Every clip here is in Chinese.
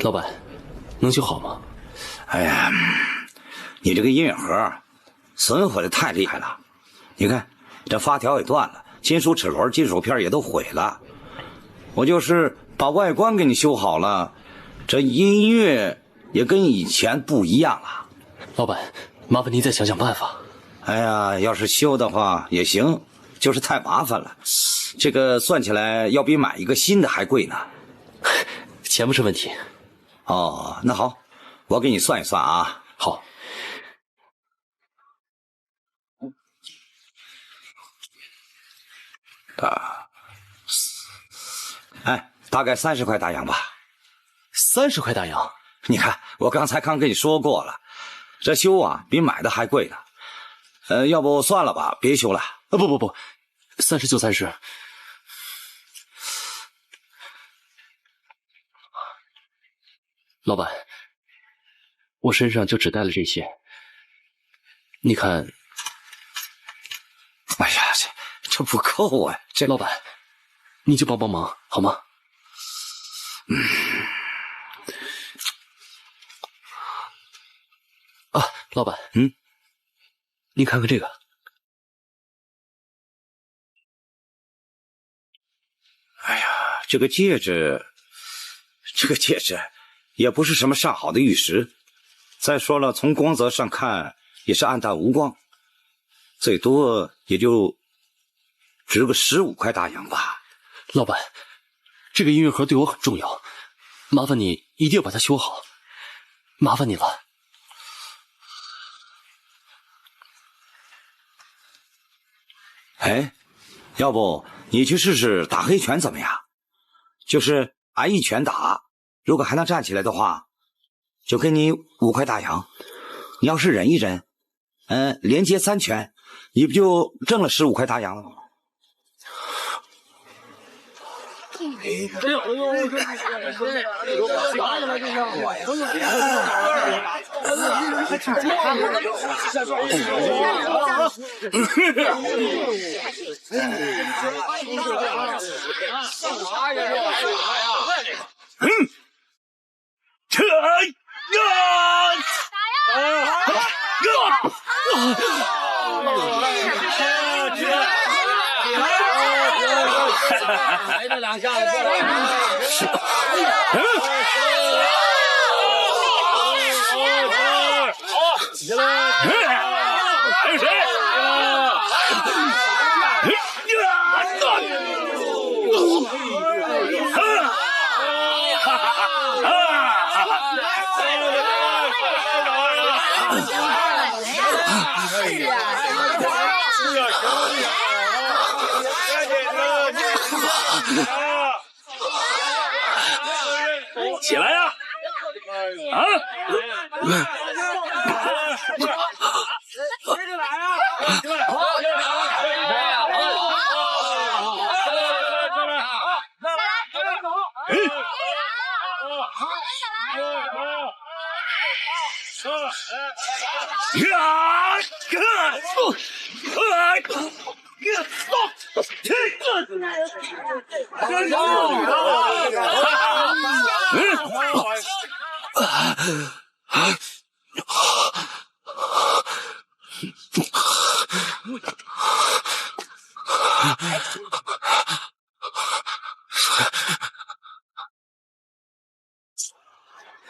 老板，能修好吗？哎呀，你这个音乐盒损毁的太厉害了，你看这发条也断了，金属齿轮、金属片也都毁了。我就是把外观给你修好了，这音乐也跟以前不一样了。老板，麻烦您再想想办法。哎呀，要是修的话也行，就是太麻烦了。这个算起来要比买一个新的还贵呢。钱不是问题。哦，那好，我给你算一算啊。好。哎，大概30块大洋吧。30块大洋？你看，我刚才跟你说过了，这修啊比买的还贵呢。要不算了吧，别修了。不，30就30。老板，我身上就只带了这些，你看。哎呀，这不够啊！这老板，你就帮忙好吗？啊，老板，你看看这个。哎呀，这个戒指也不是什么上好的玉石。再说了，从光泽上看也是暗淡无光，最多也就值个15块大洋吧。老板，这个音乐盒对我很重要，麻烦你一定要把它修好，麻烦你了。哎，要不你去试试打黑拳怎么样？就是挨一拳打，如果还能站起来的话，就给你5块大洋。你要是忍一忍，连接3拳，你不就挣了15块大洋了吗？来这两下子过来！起来！还有谁？起来呀！啊！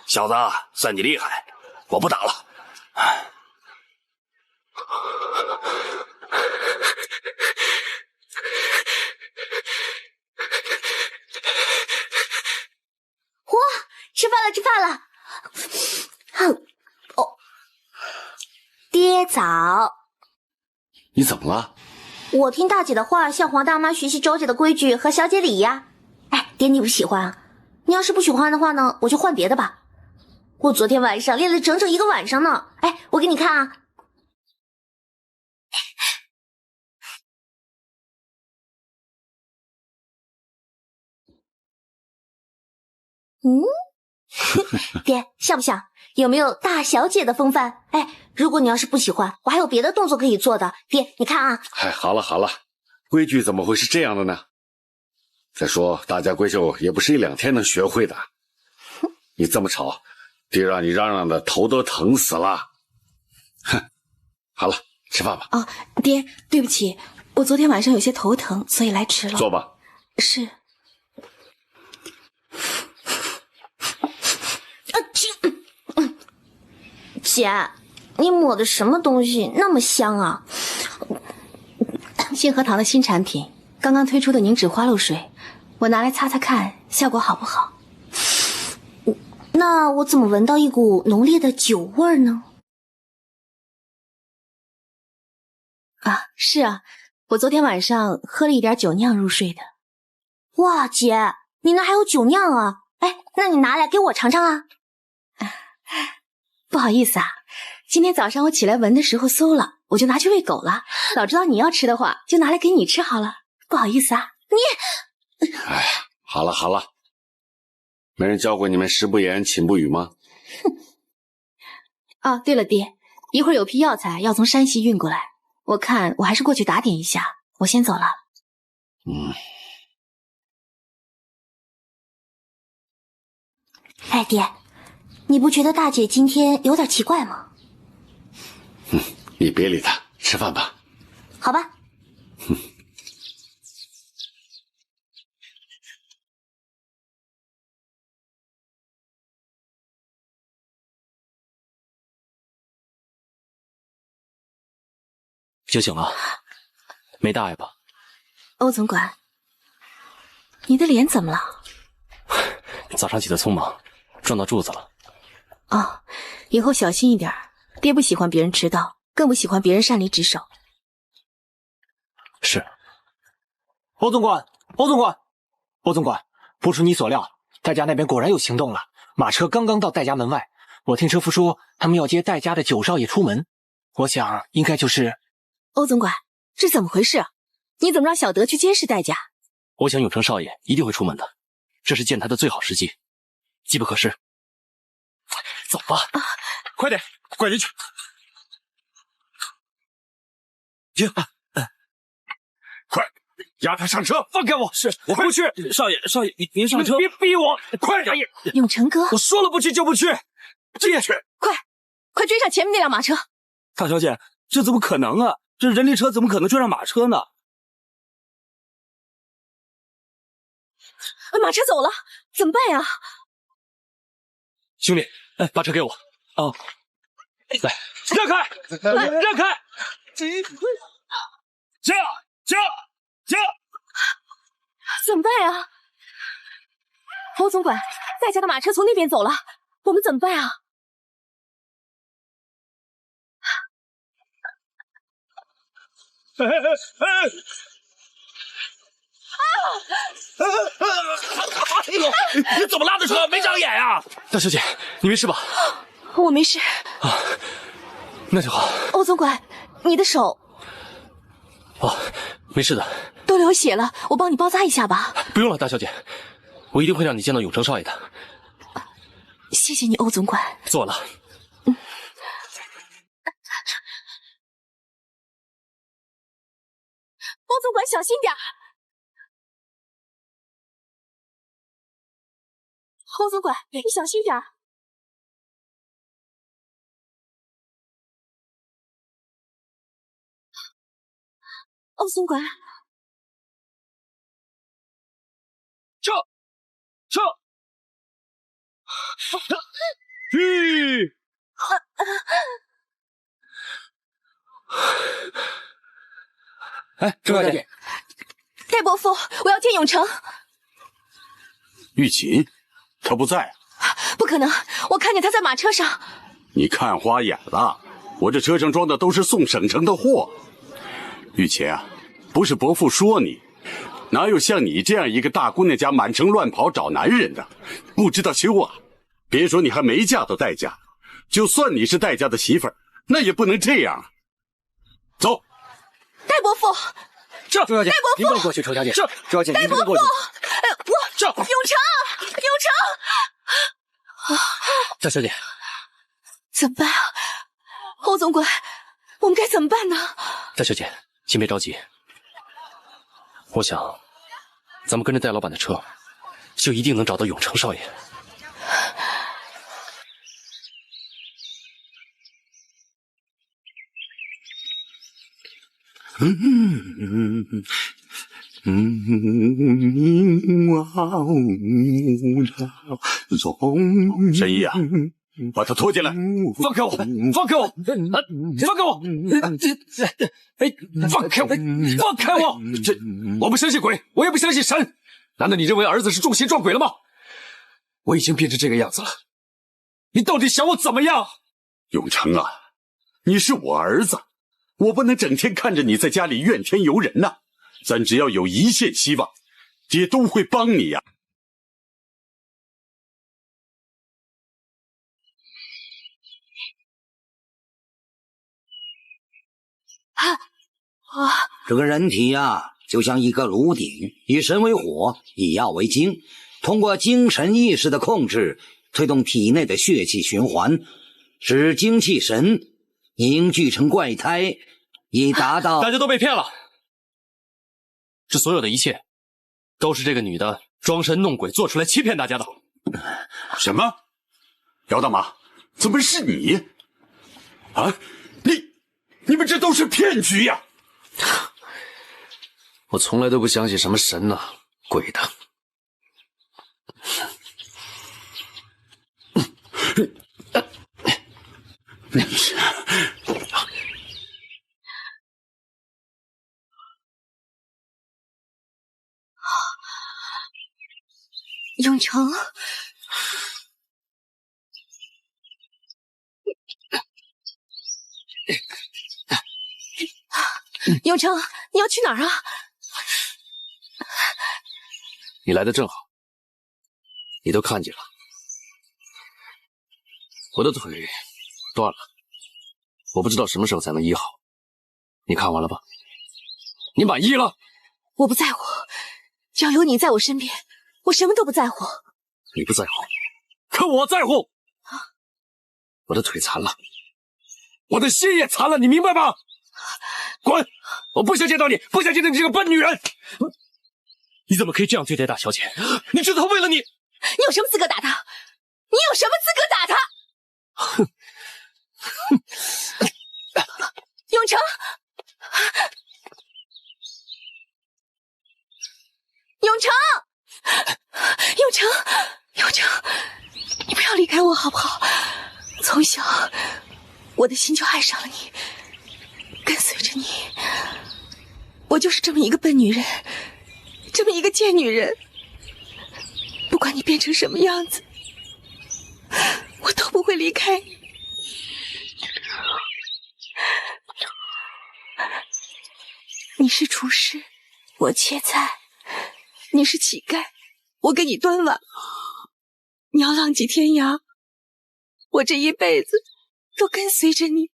小子，算你厉害，我不打了。吃饭了。哦，爹早。你怎么了？我听大姐的话，向黄大妈学习周家的规矩和小姐礼呀。哎，爹，你不喜欢啊？你要是不喜欢的话呢，我就换别的吧。我昨天晚上练了整整1个晚上呢。哎，我给你看啊。爹，像不像？有没有大小姐的风范？哎，如果你要是不喜欢，我还有别的动作可以做的。爹，你看啊。哎，好了，规矩怎么会是这样的呢？再说大家闺秀也不是1-2天能学会的。你这么吵，爹让你嚷嚷的头都疼死了。哼，好了，吃饭吧。哦，爹，对不起，我昨天晚上有些头疼，所以来迟了。坐吧。是。姐，你抹的什么东西那么香啊？信和堂的新产品，刚刚推出的凝脂花露水，我拿来擦擦看，效果好不好？那我怎么闻到一股浓烈的酒味呢？啊，是啊，我昨天晚上喝了一点酒酿入睡的。哇，姐，你那还有酒酿啊？哎，那你拿来给我尝尝啊。不好意思啊，今天早上我起来闻的时候馊了，我就拿去喂狗了。早知道你要吃的话，就拿来给你吃好了。不好意思啊，你……哎，好了好了，没人教过你们食不言，寝不语吗？哦，对了，爹，一会儿有批药材要从山西运过来，我看我还是过去打点一下。我先走了。哎，爹，你不觉得大姐今天有点奇怪吗？你别理他，吃饭吧。好吧。就醒了，没大碍吧？欧总管，你的脸怎么了？早上起得匆忙，撞到柱子了。哦，以后小心一点，爹不喜欢别人迟到，更不喜欢别人擅离职守。是。欧总管，欧总管，欧总管，不出你所料，戴家那边果然有行动了。马车刚刚到戴家门外，我听车夫说他们要接戴家的九少爷出门，我想应该就是……欧总管，这怎么回事啊？你怎么让小德去监视戴家？我想永成少爷一定会出门的，这是见他的最好时机，机不可失。走吧，快点，快点去！快，押他上车！放开我！是我不去。少爷，少爷，您上车！别逼我！快点！永成哥，我说了不去就不去，进去！快追上前面那辆马车！大小姐，这怎么可能啊？这人力车怎么可能追上马车呢？马车走了，怎么办呀？兄弟，把车给我。哦，来，让开，让开！这，怎么办呀？欧总管，戴家的马车从那边走了，我们怎么办啊？你怎么拉的车？没长眼啊！大小姐，你没事吧？我没事。那就好。欧总管，你的手哦，没事的。都流血了，我帮你包扎一下吧。不用了，大小姐，我一定会让你见到永成少爷的。谢谢你，欧总管。坐了。欧总管，小心点。欧总管，你小心点。欧总管，撤！去！哎，周小姐，戴伯父，我要见永成。玉琴，他不在啊？不可能，我看见他在马车上。你看花眼了，我这车上装的都是送省城的货。玉琴啊，不是伯父说你，哪有像你这样一个大姑娘家满城乱跑找男人的，不知道羞啊！别说你还没嫁到戴家，就算你是戴家的媳妇儿，那也不能这样啊！走。戴伯父，这周小姐，戴伯父，您不能过去，周小姐，这周小姐，您不能过去。这永成，大小姐，怎么办啊？欧总管，我们该怎么办呢？大小姐，先别着急。我想，咱们跟着戴老板的车，就一定能找到永成少爷。神医啊，把他拖进来！放开我！放开我！放开我！哎，放开我！放开我！这我不相信鬼，我也不相信神。难道你认为儿子是中邪撞鬼了吗？我已经变成这个样子了，你到底想我怎么样？永成啊，你是我儿子，我不能整天看着你在家里怨天尤人呐。咱只要有一线希望，爹都会帮你呀。这个人体呀，就像一个炉鼎，以神为火，以药为精，通过精神意识的控制，推动体内的血气循环，使精气神凝聚成怪胎，以达到……大家都被骗了，这所有的一切，都是这个女的装神弄鬼做出来欺骗大家的。什么？姚大妈，怎么是你？啊，你们这都是骗局呀！我从来都不相信什么神呐、鬼的。永成，永成，你要去哪儿啊？你来的正好，你都看见了，我的腿断了，我不知道什么时候才能医好。你看完了吧？你满意了？我不在乎，只要有你在我身边，我什么都不在乎。你不在乎，可我在乎。我的腿残了，我的心也残了，你明白吗？滚！我不想见到你，不想见到你这个笨女人！你怎么可以这样对待大小姐？你知道她为了你，你有什么资格打她？你有什么资格打她？哼！永成，永成，永成，永成，你不要离开我好不好？从小我的心就爱上了你，跟随着你。我就是这么一个笨女人，这么一个贱女人。不管你变成什么样子，我都不会离开你。你是厨师，我切菜；你是乞丐，我给你端碗。你要浪迹天涯，我这一辈子都跟随着你。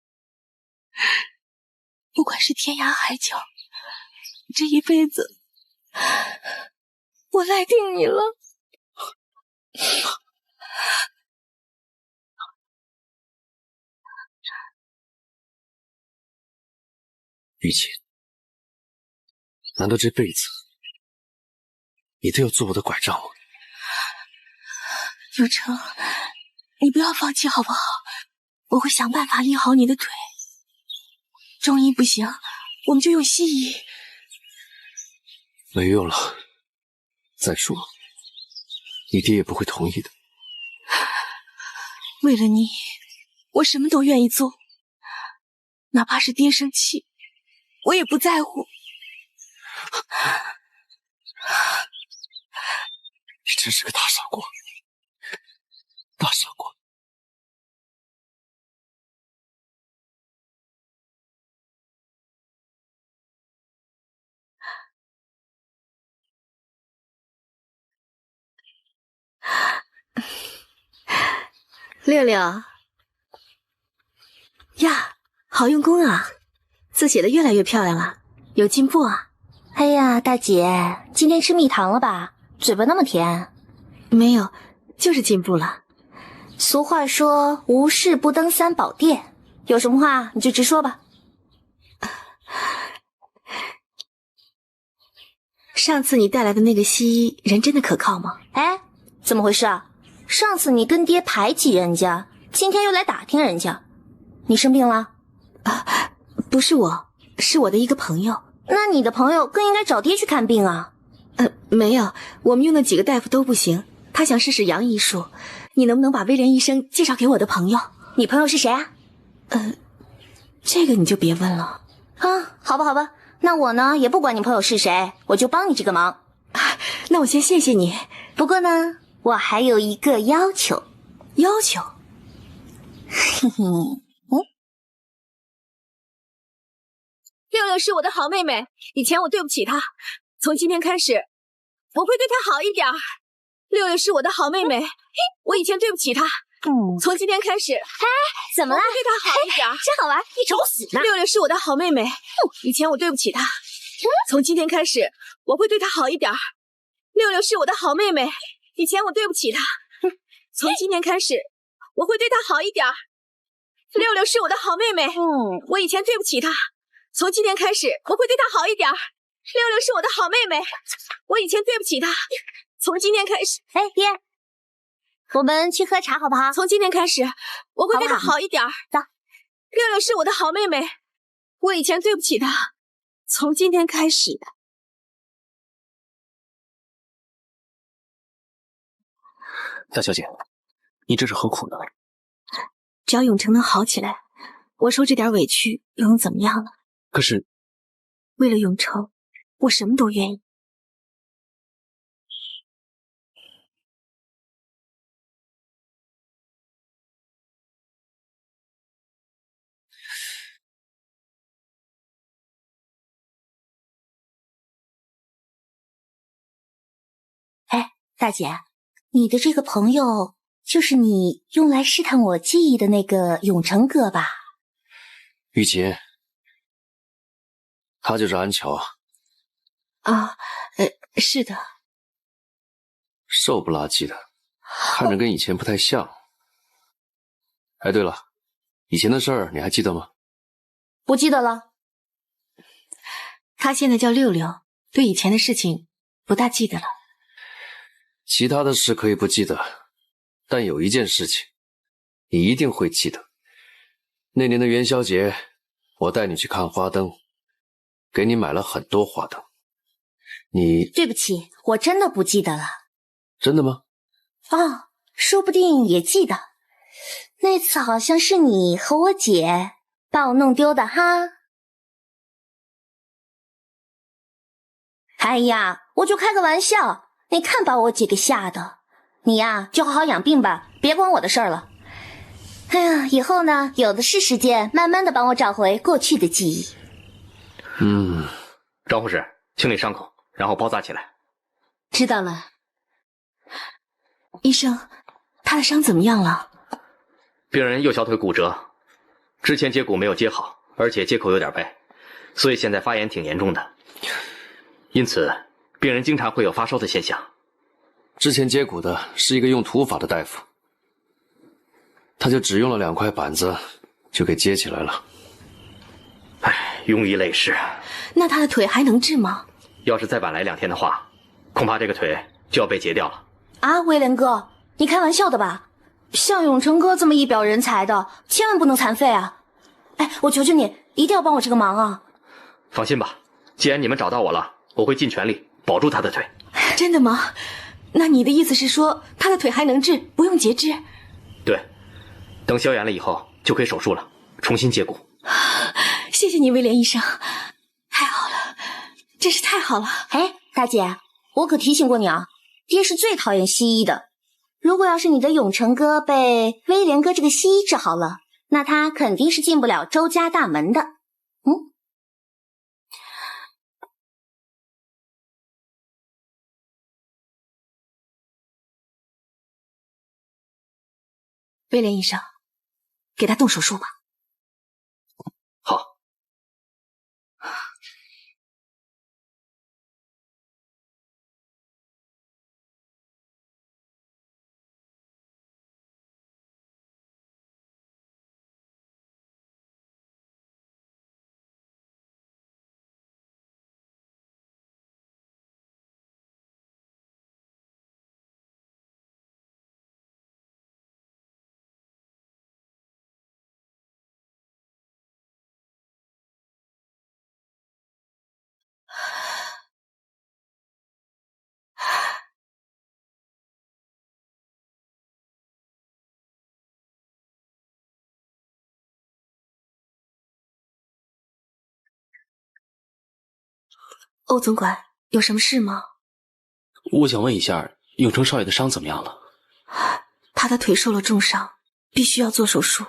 不管是天涯海角，这一辈子我来定你了。玉琴，难道这辈子你都要做我的拐杖吗？永成，你不要放弃好不好？我会想办法医好你的腿。中医不行，我们就用西医。没用了。再说，你爹也不会同意的。为了你，我什么都愿意做，哪怕是爹生气，我也不在乎。你真是个大傻瓜，大傻瓜。六六呀，好用功啊，字写的越来越漂亮了，有进步啊。哎呀，大姐，今天吃蜜糖了吧？嘴巴那么甜。没有，就是进步了。俗话说无事不登三宝殿，有什么话你就直说吧。上次你带来的那个西医人真的可靠吗？哎，怎么回事啊？上次你跟爹排挤人家，今天又来打听人家，你生病了？不是我，是我的一个朋友。那你的朋友更应该找爹去看病啊。没有，我们用的几个大夫都不行。他想试试阳医术，你能不能把威廉医生介绍给我的朋友？你朋友是谁啊？这个你就别问了。啊，好吧，好吧，那我呢也不管你朋友是谁，我就帮你这个忙。那我先谢谢你。不过呢，我还有一个要求。要求？嘿嘿，六六是我的好妹妹，以前我对不起她，从今天开始，我会对她好一点儿。六六是我的好妹妹，我以前对不起她，从今天开始，怎么了？我会对她好一点儿。真好玩，你找死呢！六六是我的好妹妹，以前我对不起她，从今天开始，我会对她好一点儿。六六是我的好妹妹，以前我对不起她，从今天开始，我会对她好一点儿。六六是我的好妹妹，我以前对不起她，从今天开始，我会对她好一点儿。六六是我的好妹妹，我以前对不起她，从今天开始，哎，爹，我们去喝茶好不好？从今天开始，我会对她好一点儿。走。六六是我的好妹妹，我以前对不起她，从今天开始。大小姐，你这是何苦呢？只要永成能好起来，我受这点委屈又能怎么样呢？可是，为了永成，我什么都愿意。哎，大姐，你的这个朋友就是你用来试探我记忆的那个永成哥吧？玉琴，他就是安乔啊。是的。瘦不拉几的，看着跟以前不太像。哎，对了，以前的事儿你还记得吗？不记得了。他现在叫六六，对以前的事情不大记得了。其他的事可以不记得，但有一件事情你一定会记得。那年的元宵节，我带你去看花灯，给你买了很多花灯。你……对不起，我真的不记得了。真的吗？哦，说不定也记得。那次好像是你和我姐把我弄丢的哈。哎呀，我就开个玩笑，你看把我姐给吓的。你呀，就好好养病吧，别管我的事儿了。哎呀，以后呢，有的是时间，慢慢的帮我找回过去的记忆。张护士，清理伤口，然后包扎起来。知道了。医生，他的伤怎么样了？病人右小腿骨折，之前接骨没有接好，而且接口有点歪，所以现在发炎挺严重的。因此，病人经常会有发烧的现象。之前接骨的是一个用土法的大夫，他就只用了2块板子就给接起来了。唉，庸医累世。那他的腿还能治吗？要是再晚来2天的话，恐怕这个腿就要被截掉了。啊，威廉哥，你开玩笑的吧？像永成哥这么一表人才的，千万不能残废啊！哎，我求求你，一定要帮我这个忙啊！放心吧，既然你们找到我了，我会尽全力保住他的腿。真的吗？那你的意思是说，他的腿还能治，不用截肢？对，等消炎了以后就可以手术了，重新接骨。谢谢你，威廉医生，太好了，真是太好了。哎，大姐，我可提醒过你啊，爹是最讨厌西医的。如果要是你的永成哥被威廉哥这个西医治好了，那他肯定是进不了周家大门的。威廉医生，给他动手术吧。好。欧总管，有什么事吗？我想问一下，永成少爷的伤怎么样了？他的腿受了重伤，必须要做手术。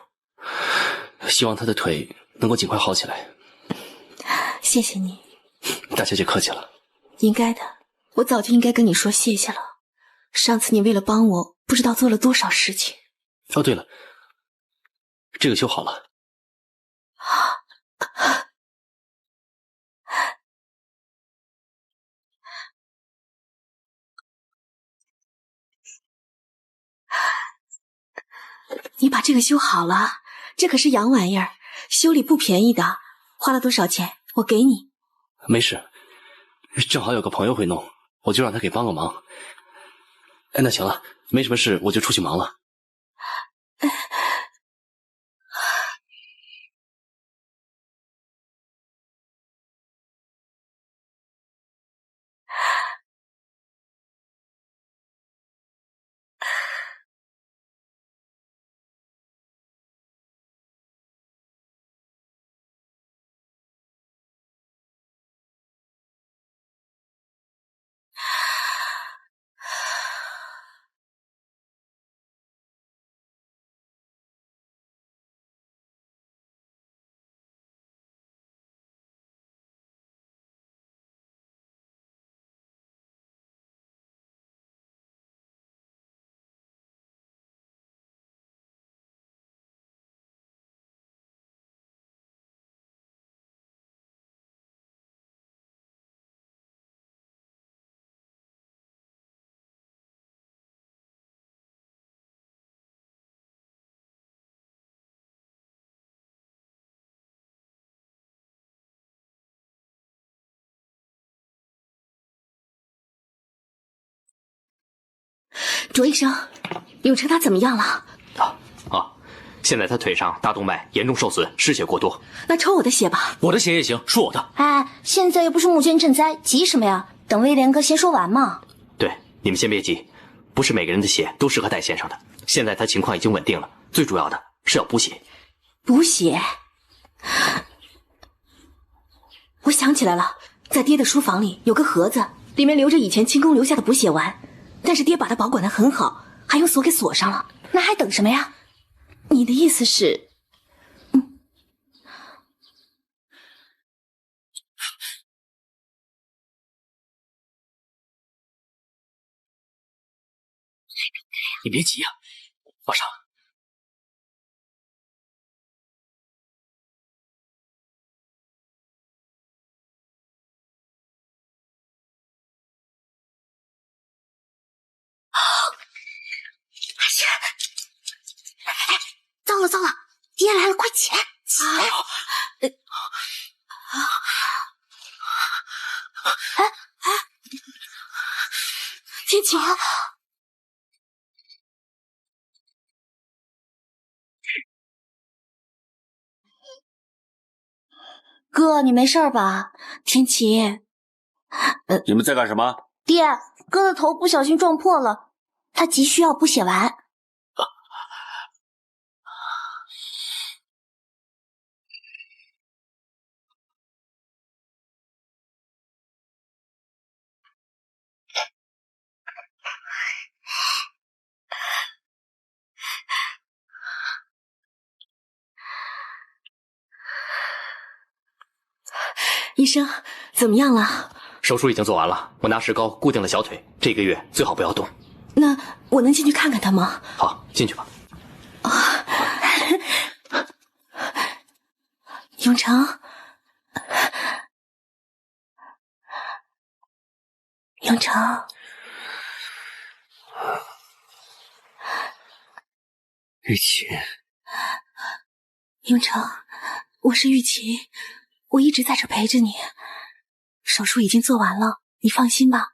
希望他的腿能够尽快好起来。谢谢你。大小姐客气了。应该的，我早就应该跟你说谢谢了。上次你为了帮我，不知道做了多少事情。哦，对了，这个修好了。你把这个修好了，这可是洋玩意儿，修理不便宜的。花了多少钱？我给你。没事，正好有个朋友会弄，我就让他给帮个忙。哎，那行了，没什么事，我就出去忙了。卓医生，永成他怎么样了？现在他腿上大动脉严重受损，失血过多。那抽我的血吧。我的血也行，输我的。哎，现在又不是目前赈灾，急什么呀？等威廉哥先说完嘛。对，你们先别急，不是每个人的血都适合戴先生的。现在他情况已经稳定了，最主要的是要补血。补血？我想起来了，在爹的书房里有个盒子，里面留着以前清宫留下的补血丸，但是爹把它保管得很好，还用锁给锁上了。那还等什么呀？你的意思是？你别急呀，马上。糟了糟了，爹来了，快起来！起来！天晴，哥，你没事吧？天晴，你们在干什么？爹，哥的头不小心撞破了，他急需要补血丸。医生怎么样了？手术已经做完了，我拿石膏固定了小腿，这个月最好不要动。那我能进去看看他吗？好，进去吧。永成，永成，玉琪，永成，我是玉琪，我一直在这陪着你。手术已经做完了，你放心吧，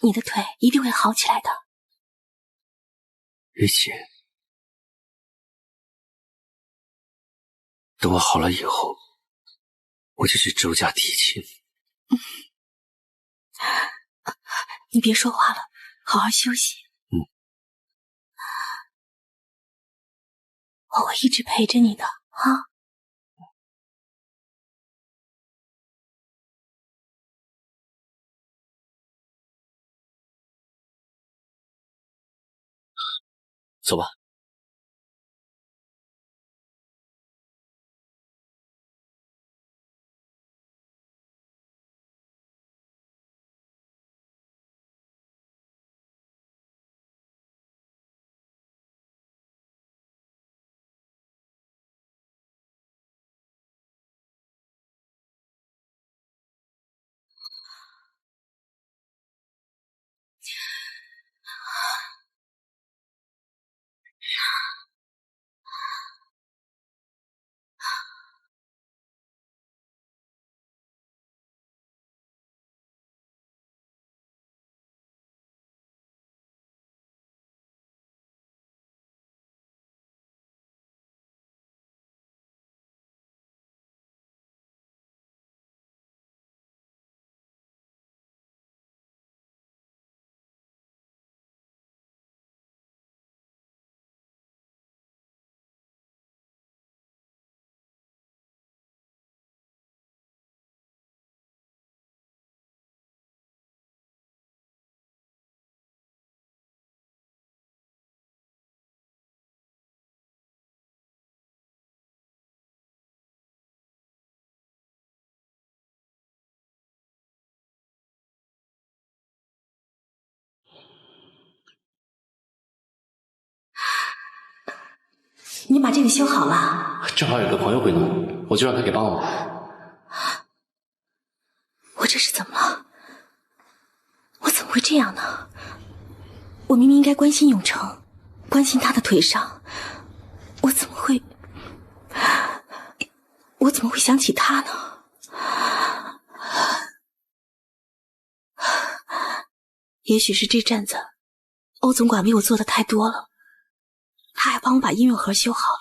你的腿一定会好起来的。玉琪，等我好了以后，我就去周家提亲。你别说话了，好好休息。我会一直陪着你的啊。走吧。你把这个修好了？正好有个朋友会弄，我就让他给帮我。我这是怎么了？我怎么会这样呢？我明明应该关心永成，关心他的腿伤，我怎么会想起他呢？也许是这阵子欧总管为我做的太多了，他还帮我把音乐盒修好了。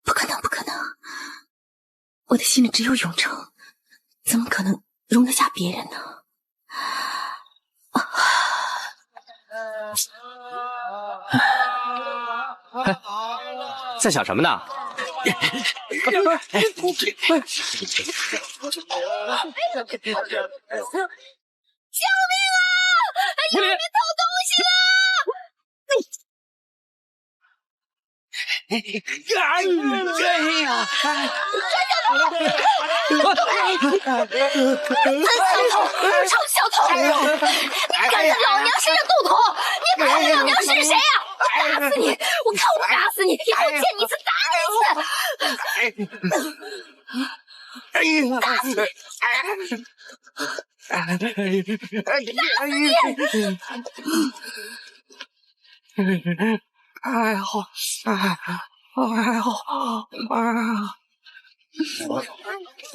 不可能，不可能！我的心里只有永成，怎么可能容得下别人呢？在想什么呢？救命啊！有人偷东西了！臭小偷！你敢在老娘身上动土？你看看老娘是谁呀？我打死你！我看我打死你！以后见你一次打你一次！打死你！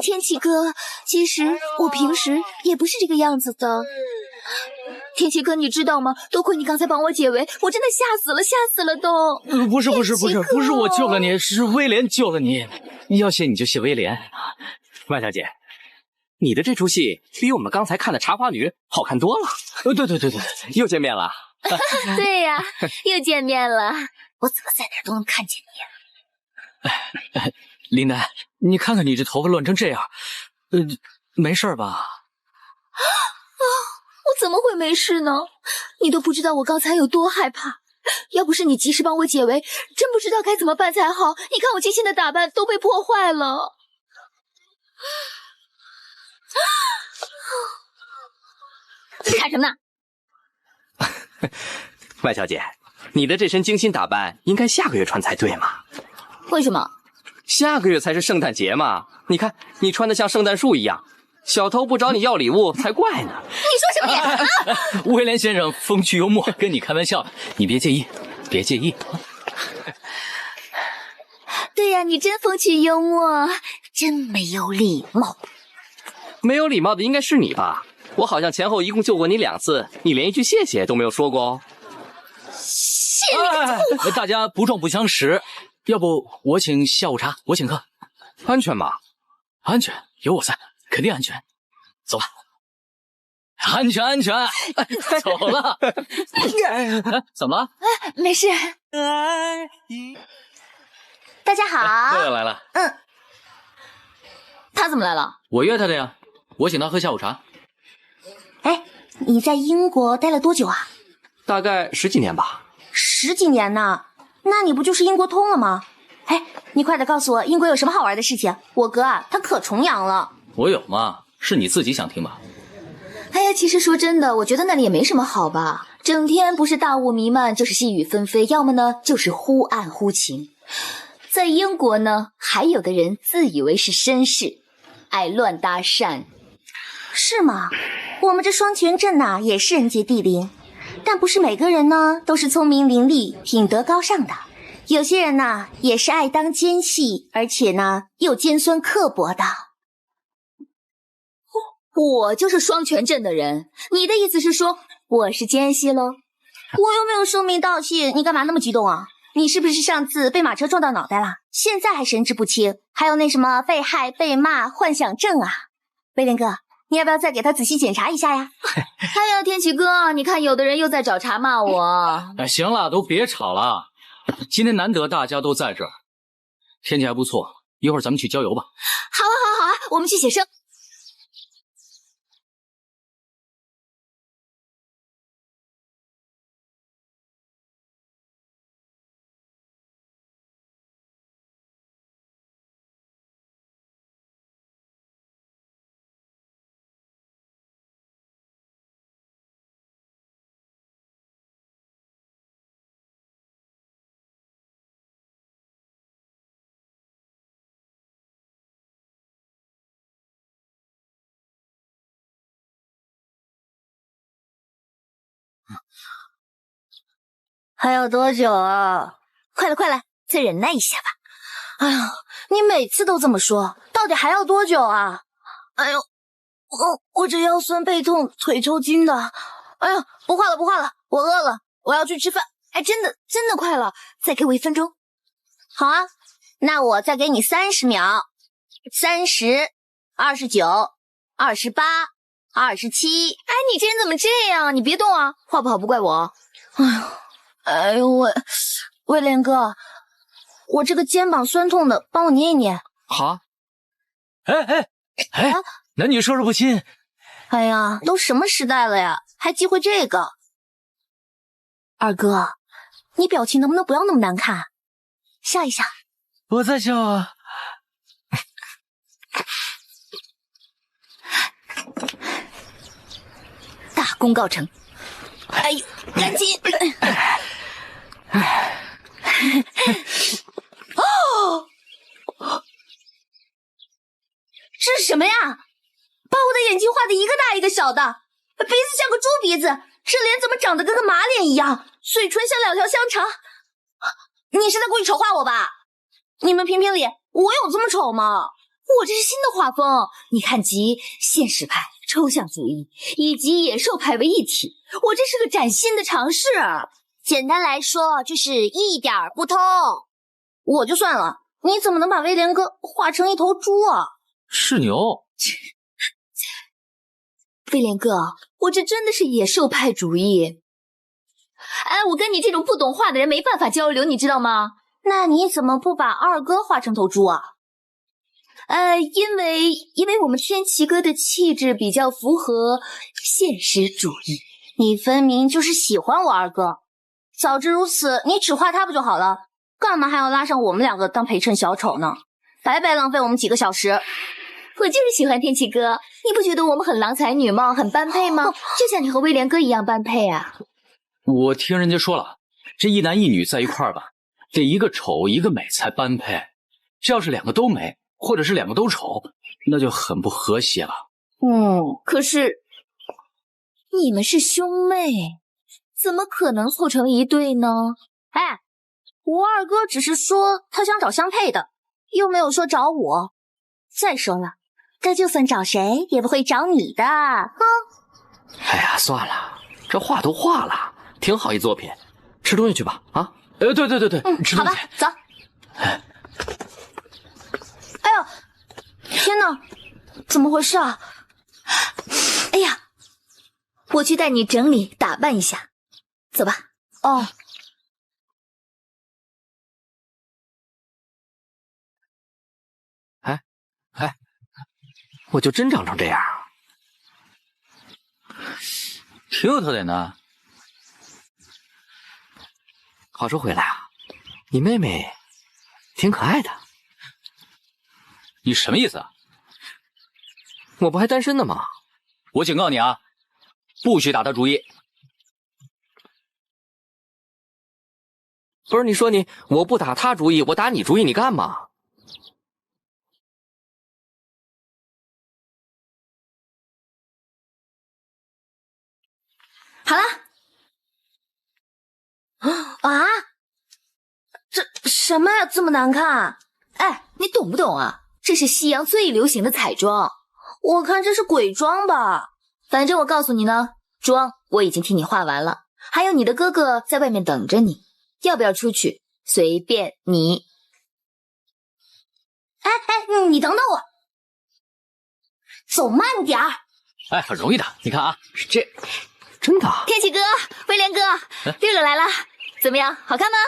天启哥，其实我平时也不是这个样子的。天启哥，你知道吗？多亏你刚才帮我解围，我真的吓死了都。不是我救了你，是威廉救了你。要谢你就谢威廉。万小姐，你的这出戏比我们刚才看的《茶花女》好看多了。对，又见面了。对呀，又见面了。我怎么在哪儿都能看见你啊？林丹，你看看你这头发乱成这样，没事吧？我怎么会没事呢？你都不知道我刚才有多害怕。要不是你及时帮我解围，真不知道该怎么办才好。你看我精心的打扮都被破坏了。你看什么呢？万小姐，你的这身精心打扮应该下个月穿才对嘛？为什么？下个月才是圣诞节嘛！你看你穿的像圣诞树一样，小偷不找你要礼物才怪呢。你说什么呀？威廉先生风趣幽默，跟你开玩笑，你别介意，别介意。对呀，你真风趣幽默，真没有礼貌。没有礼貌的应该是你吧？我好像前后一共救过你2次，你连一句谢谢都没有说过哦。谢你个大家不撞不相识，要不我请下午茶，我请客。安全吗？安全，有我在，肯定安全。走吧。安全，走了。怎么了？没事。大家好。乐乐来了。他怎么来了？我约他的呀，我请他喝下午茶。哎，你在英国待了多久啊？大概10几年吧。10几年呢？那你不就是英国通了吗？哎，你快点告诉我英国有什么好玩的事情。我哥啊，他可崇洋了。我有吗？是你自己想听吧？哎呀，其实说真的，我觉得那里也没什么好吧。整天不是大雾弥漫，就是细雨纷飞，要么呢就是忽暗忽晴。在英国呢，还有的人自以为是绅士，爱乱搭讪。是吗？我们这双泉镇呐，也是人杰地灵，但不是每个人呢都是聪明伶俐、品德高尚的。有些人呐，也是爱当奸细，而且呢又尖酸刻薄的。我就是双泉镇的人，你的意思是说我是奸细喽？我又没有声名道姓，你干嘛那么激动啊？你是不是上次被马车撞到脑袋了？现在还神志不清？还有那什么被害、被骂、幻想症啊？威廉哥，你要不要再给他仔细检查一下呀？哎呀，天启哥，你看有的人又在找茬骂我。哎，行了，都别吵了。今天难得大家都在这儿，天气还不错，一会儿咱们去郊游吧。好啊，好啊，好啊，我们去写生。还有多久啊？快了，快了，再忍耐一下吧。哎呀，你每次都这么说，到底还要多久啊？哎呦，我这腰酸背痛、腿抽筋的。哎呀，不画了，不画了，我饿了，我要去吃饭。哎，真的快了，再给我1分钟。好啊，那我再给你30秒。30、29、28、27。哎，你这人怎么这样？你别动啊，画不好不怪我。哎呦，威廉哥，我这个肩膀酸痛的，帮我捏一捏。好。哎，男女授受不亲。哎呀，都什么时代了呀，还忌讳这个？二哥，你表情能不能不要那么难看？笑一笑。我在笑啊。大功告成。哎呦，赶紧！哦，这是什么呀？把我的眼睛画的一个大一个小的，鼻子像个猪鼻子，这脸怎么长得跟个马脸一样？嘴唇像2条香肠。你是在故意丑化我吧？你们评评理，我有这么丑吗？我这是新的画风，你看集现实派、抽象主义以及野兽派为一体，我这是个崭新的尝试。简单来说，就是一点不通。我就算了，你怎么能把威廉哥画成一头猪啊？是牛。威廉哥，我这真的是野兽派主义。哎，我跟你这种不懂画的人没办法交流，你知道吗？那你怎么不把二哥画成头猪啊？因为我们天齐哥的气质比较符合现实主义。你分明就是喜欢我二哥，早知如此，你只画他不就好了？干嘛还要拉上我们2个当陪衬小丑呢？白白浪费我们几个小时。我就是喜欢天齐哥，你不觉得我们很郎才女貌，很般配吗？就像你和威廉哥一样般配啊。我听人家说了，这一男一女在一块儿吧，得一个丑一个美才般配。这要是2个都美，或者是2个都丑，那就很不和谐了。可是你们是兄妹，怎么可能凑成一对呢？哎，我二哥只是说他想找相配的，又没有说找我。再说了，他就算找谁也不会找你的。哎呀，算了，这画都画了，挺好一作品，吃东西去吧。啊，对，吃东西。好吧，走。哎呦，天哪，怎么回事啊？哎呀，我去带你整理打扮一下，走吧。哦。哎，我就真长成这样？挺有特点的。话说回来啊，你妹妹挺可爱的。你什么意思啊？我不还单身呢吗？我警告你啊，不许打她主意。不是你说我不打她主意，我打你主意，你干嘛？好了。啊！这什么呀？这么难看？哎，你懂不懂啊？这是西洋最流行的彩妆，我看这是鬼妆吧。反正我告诉你呢，妆我已经替你化完了，还有你的哥哥在外面等着你，要不要出去？随便你。哎，你等等我，走慢点儿。哎，很容易的，你看啊，是这，真的。天启哥，威廉哥，六六来了，怎么样？好看吗？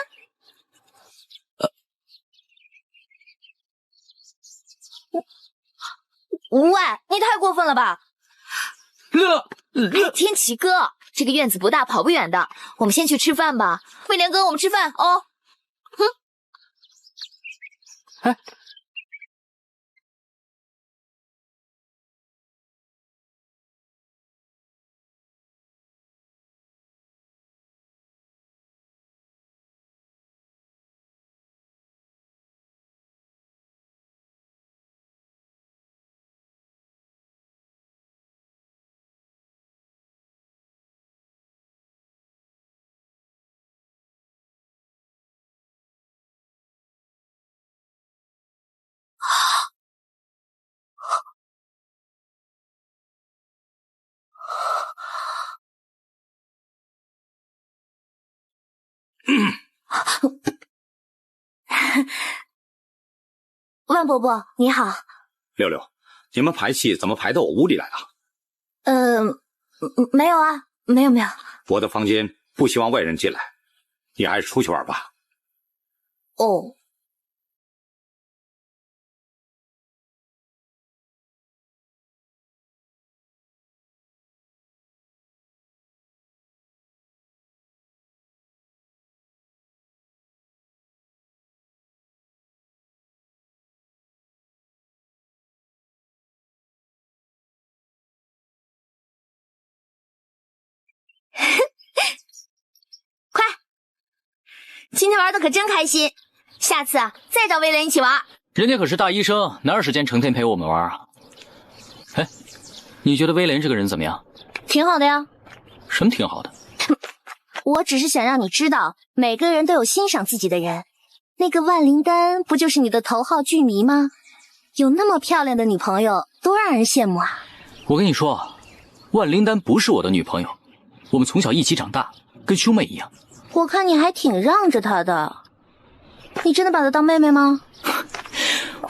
喂，你太过分了吧！哎，天启哥，这个院子不大，跑不远的，我们先去吃饭吧。威廉哥，我们吃饭哦。哼。哎。万伯伯你好。六六，你们排戏怎么排到我屋里来了？没有啊，没有。我的房间不希望外人进来，你还是出去玩吧。哦。快，今天玩的可真开心，下次啊再找威廉一起玩。人家可是大医生，哪有时间成天陪我们玩啊？哎，你觉得威廉这个人怎么样？挺好的呀。什么挺好的？我只是想让你知道，每个人都有欣赏自己的人。那个万灵丹不就是你的头号剧迷吗？有那么漂亮的女朋友，多让人羡慕啊！我跟你说，万灵丹不是我的女朋友，我们从小一起长大，跟兄妹一样。我看你还挺让着她的，你真的把她当妹妹吗？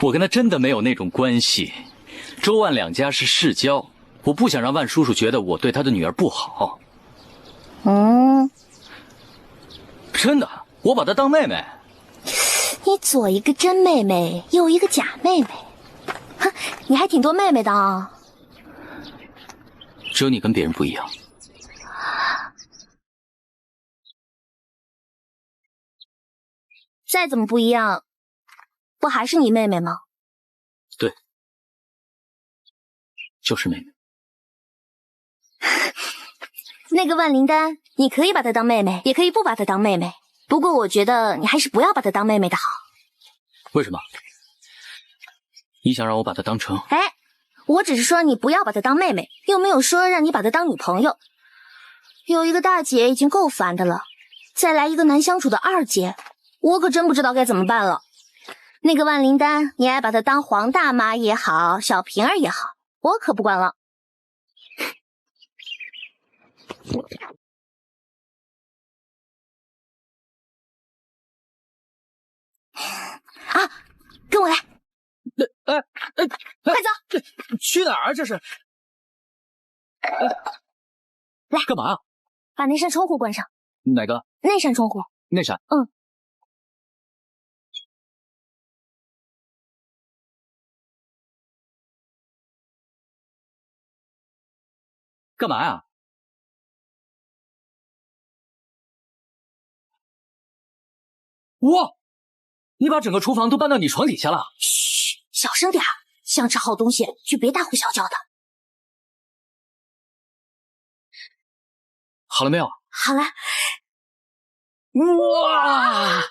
我跟她真的没有那种关系，周万两家是世交，我不想让万叔叔觉得我对他的女儿不好。真的，我把她当妹妹。你左一个真妹妹，右一个假妹妹，哼，你还挺多妹妹的啊。只有你跟别人不一样。再怎么不一样，不还是你妹妹吗？对，就是妹妹。那个万灵丹，你可以把她当妹妹，也可以不把她当妹妹。不过我觉得你还是不要把她当妹妹的好。为什么？你想让我把她当成？哎，我只是说你不要把她当妹妹，又没有说让你把她当女朋友。有一个大姐已经够烦的了，再来一个难相处的二姐，我可真不知道该怎么办了。那个万灵丹，你爱把她当黄大妈也好，小平儿也好，我可不管了。啊，跟我来！快走！去哪儿啊？这是？来，干嘛？把那扇窗户关上。哪个？那扇窗户。那扇？干嘛呀？哇，你把整个厨房都搬到你床底下了？嘘，小声点儿，想吃好东西就别大呼小叫的。好了没有？好了。哇！哇，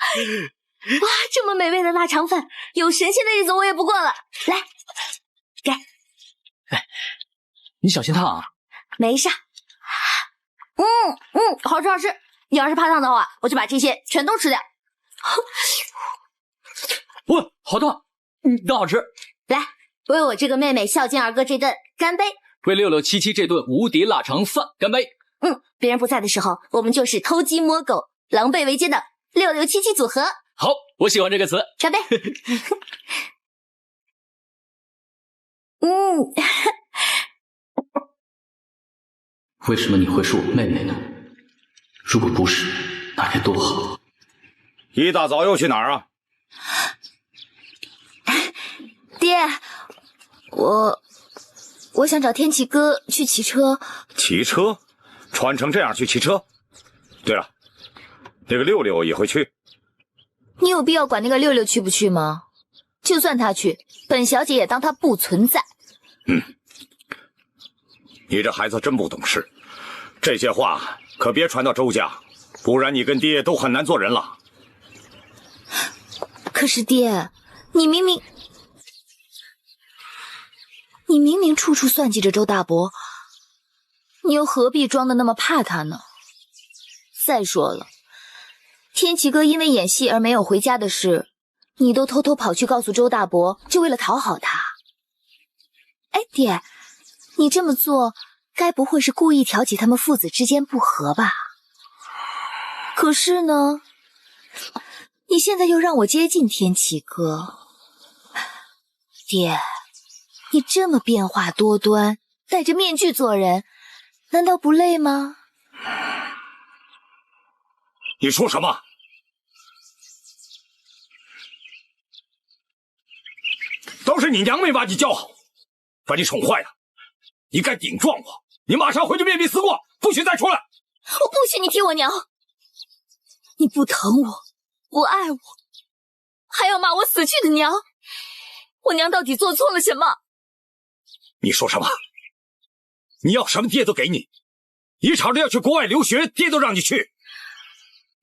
这么美味的腊肠饭，有神仙的日子我也不过了。来，给。你小心烫啊！没事。好吃好吃。你要是怕烫的话，我就把这些全都吃掉。哇，好烫！真好吃。来，为我这个妹妹孝敬二哥这顿干杯。为6677这顿无敌腊肠饭干杯。别人不在的时候，我们就是偷鸡摸狗、狼狈为奸的6677组合。好，我喜欢这个词。干杯。为什么你会是我妹妹呢？如果不是，那该多好。一大早又去哪儿啊？爹，我想找天启哥去骑车。骑车？穿成这样去骑车？对了，那个六六也会去。你有必要管那个六六去不去吗？就算他去，本小姐也当他不存在。你这孩子真不懂事，这些话可别传到周家，不然你跟爹都很难做人了。可是爹，你明明处处算计着周大伯，你又何必装的那么怕他呢？再说了，天启哥因为演戏而没有回家的事，你都偷偷跑去告诉周大伯，就为了讨好他。哎，爹，你这么做，该不会是故意挑起他们父子之间不和吧？可是呢，你现在又让我接近天启哥，爹，你这么变化多端，戴着面具做人，难道不累吗？你说什么？都是你娘没把你教好，把你宠坏了。你敢顶撞我，你马上回去面壁思过，不许再出来！我不许你提我娘！你不疼我，不爱我，还要骂我死去的娘！我娘到底做错了什么？你说什么？你要什么爹都给你，你吵着要去国外留学，爹都让你去。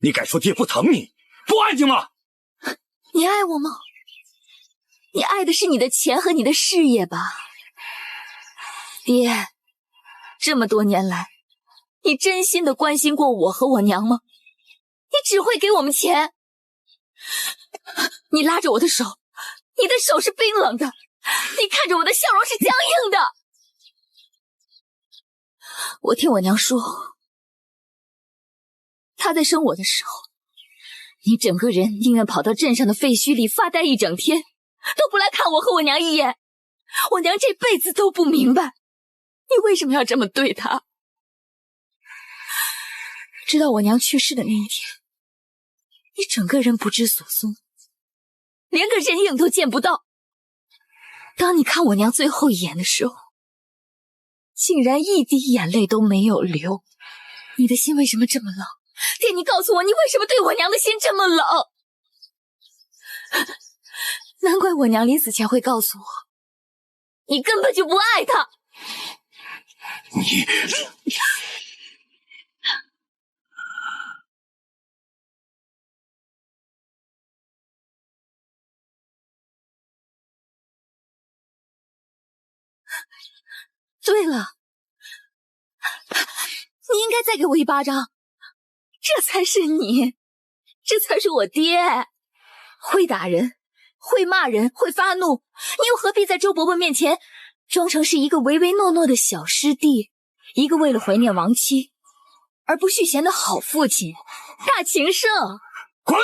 你敢说爹不疼你，不爱你吗？你爱我吗？你爱的是你的钱和你的事业吧？爹，这么多年来，你真心的关心过我和我娘吗？你只会给我们钱。你拉着我的手，你的手是冰冷的，你看着我的笑容是僵硬的。我听我娘说，她在生我的时候，你整个人宁愿跑到镇上的废墟里发呆一整天，都不来看我和我娘一眼。我娘这辈子都不明白，你为什么要这么对她？直到我娘去世的那一天，你整个人不知所踪，连个人影都见不到。当你看我娘最后一眼的时候，竟然一滴眼泪都没有流。你的心为什么这么冷？爹，你告诉我，你为什么对我娘的心这么冷？难怪我娘临死前会告诉我，你根本就不爱她。你对了，你应该再给我一巴掌，这才是你，这才是我爹。会打人，会骂人，会发怒，你又何必在周伯伯面前装成是一个唯唯诺诺的小师弟，一个为了怀念亡妻而不续弦的好父亲，大情圣？滚！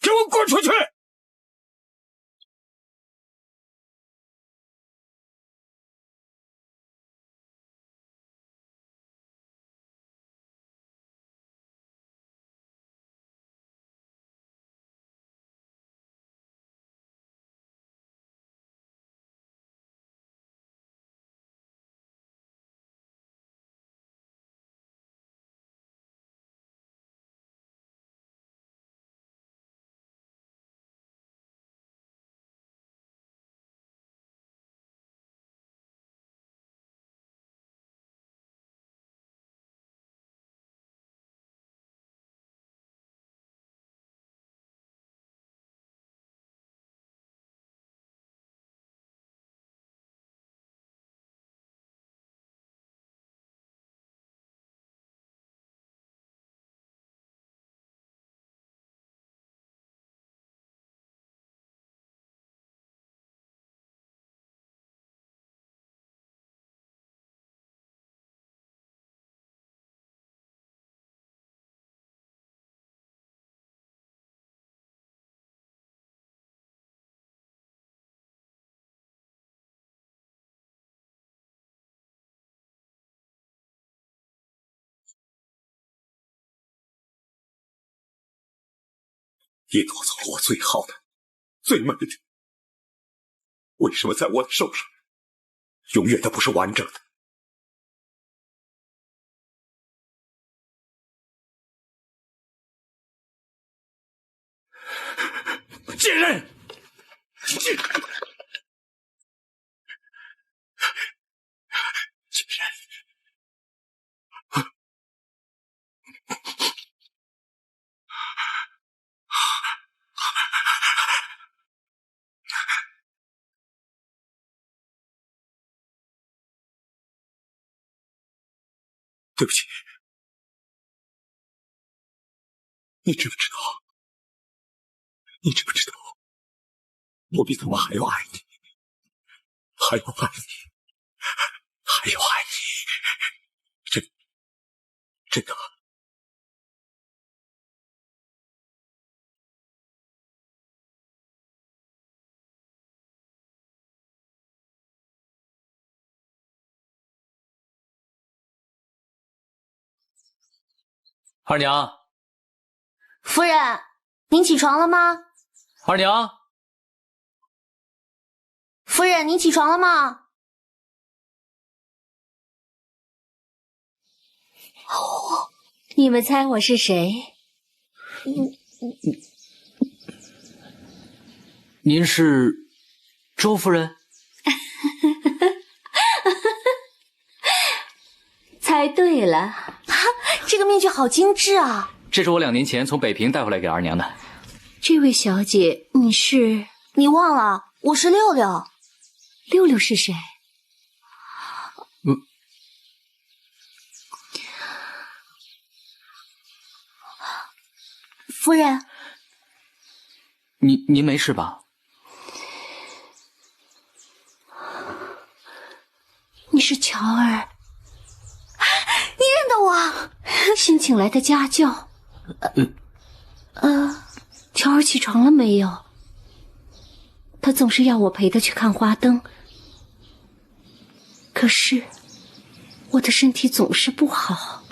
给我滚出去！你夺走了我最好的、最美的，为什么在我的手上，永远都不是完整的？贱人！贱人！对不起，你知不知道？你知不知道？我比怎么还要爱你，还要爱你，还要爱你，真的。二娘，夫人，您起床了吗？二娘，夫人，您起床了吗？哦，你们猜我是谁？您是周夫人？猜对了，这个面具好精致啊！这是我2年前从北平带回来给二娘的。这位小姐，你是？你忘了，我是六六。六六是谁？夫人，您没事吧？你是乔儿。你认得我？新请来的家教。乔儿起床了没有？他总是要我陪他去看花灯，可是我的身体总是不好。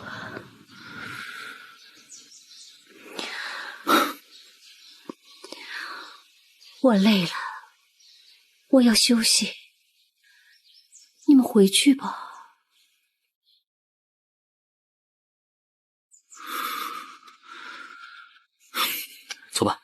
我累了，我要休息。你们回去吧。走吧。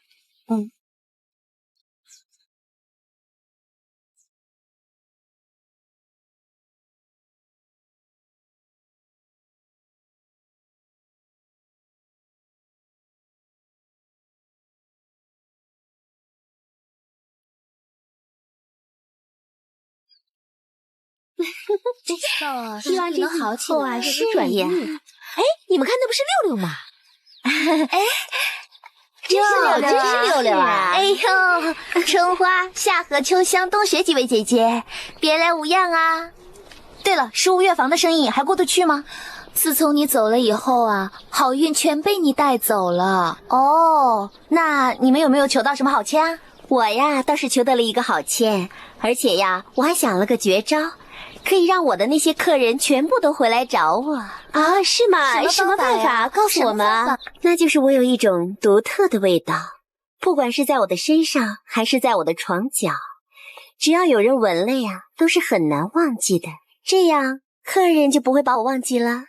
希望这以后啊是转业。哎，你们看那不是六六吗？哎，真是六六啊！哎呦，春花、夏荷、秋香、冬雪几位姐姐，别来无恙啊！对了，15月房的生意还过得去吗？自从你走了以后啊，好运全被你带走了。哦，那你们有没有求到什么好签啊？我呀，倒是求得了一个好签，而且呀，我还想了个绝招。可以让我的那些客人全部都回来找我啊？是吗？什么办法？告诉我们。那就是我有一种独特的味道，不管是在我的身上还是在我的床脚，只要有人闻了呀，都是很难忘记的。这样客人就不会把我忘记了。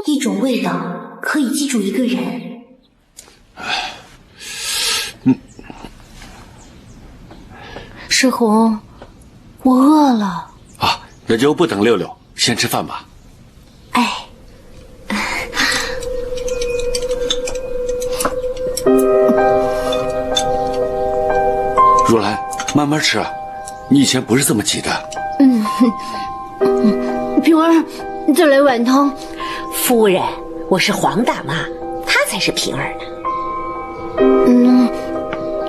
一种味道可以记住一个人。世红，我饿了。那就不等六六，先吃饭吧。哎，若兰，慢慢吃啊，你以前不是这么急的。平儿，再来碗汤。夫人，我是黄大妈，她才是平儿呢。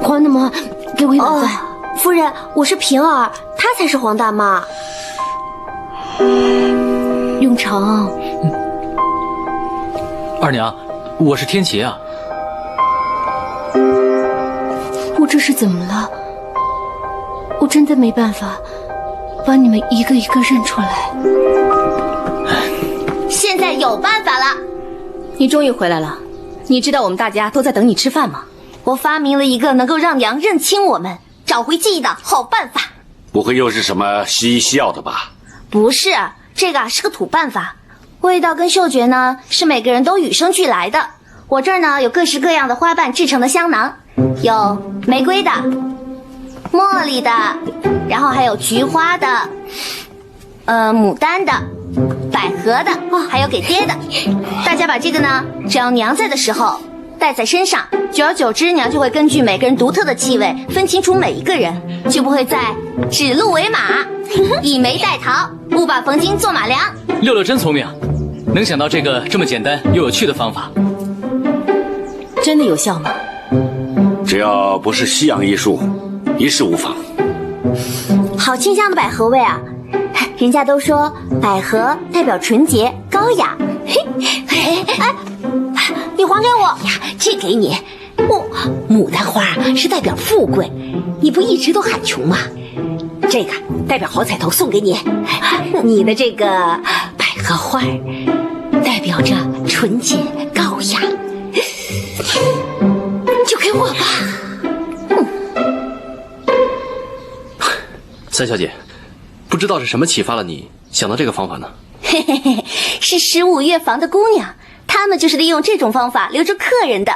黄大妈，给我一碗饭。夫人，我是平儿，她才是黄大妈。永成，二娘，我是天琪啊。我这是怎么了？我真的没办法把你们一个一个认出来。现在有办法了。你终于回来了。你知道我们大家都在等你吃饭吗？我发明了一个能够让娘认清我们、找回记忆的好办法。不会又是什么西医西药的吧？不是，这个是个土办法。味道跟嗅觉呢，是每个人都与生俱来的。我这儿呢有各式各样的花瓣制成的香囊，有玫瑰的、茉莉的，然后还有菊花的、牡丹的、百合的，还有给爹的。大家把这个呢，只要娘在的时候带在身上，久而久之，娘就会根据每个人独特的气味分清楚每一个人，就不会再指鹿为马，以眉代桃，误把冯京做马良。六六真聪明，能想到这个这么简单又有趣的方法。真的有效吗？只要不是西洋医术，一事无妨。好清香的百合味啊！人家都说百合代表纯洁高雅。哎，你还给我呀，这给你。牡丹花是代表富贵，你不一直都喊穷吗？这个代表好彩头，送给你。你的这个百合花代表着纯洁高雅，就给我吧。三小姐，不知道是什么启发了你想到这个方法呢？嘿嘿嘿，是15月房的姑娘，她们就是利用这种方法留住客人的。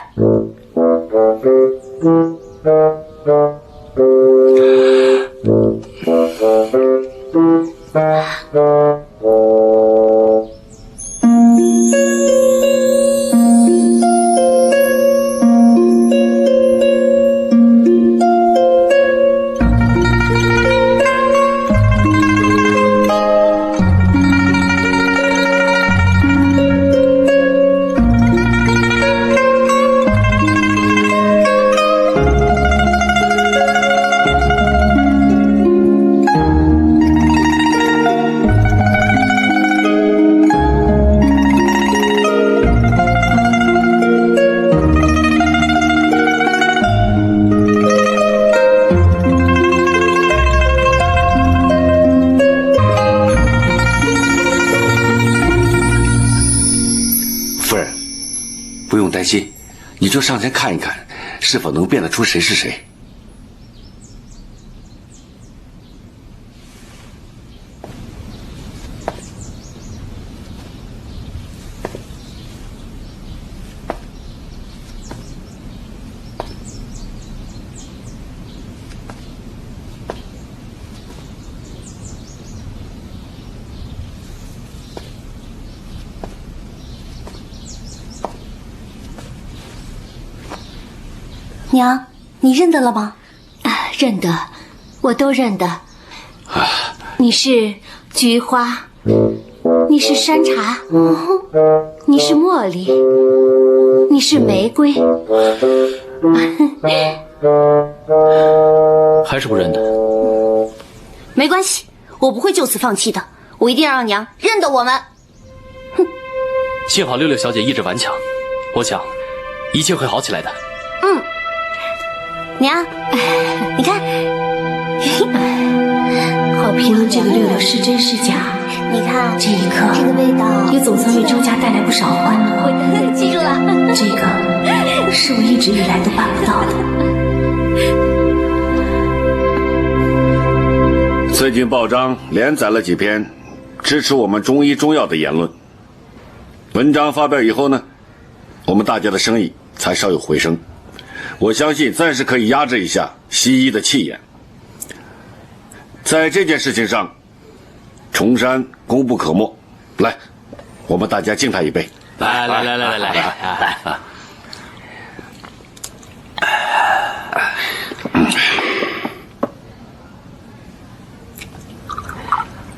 担心，你就上前看一看，是否能辨得出谁是谁。娘，你认得了吗？认得，我都认得。你是菊花，你是山茶，你是茉莉，你是玫瑰，还是不认得。没关系，我不会就此放弃的，我一定要让娘认得我们。幸好六六小姐意志顽强，我想一切会好起来的。娘，你看，好评论这个六六是真是假？你看这一刻，这个味道也总曾为周家带来不少欢乐。记住了，这个是我一直以来都办不到的。最近报章连载了几篇支持我们中医中药的言论，文章发表以后呢，我们大家的生意才稍有回升。我相信暂时可以压制一下西医的气焰。在这件事情上，崇山功不可没。来，我们大家敬他一杯。来，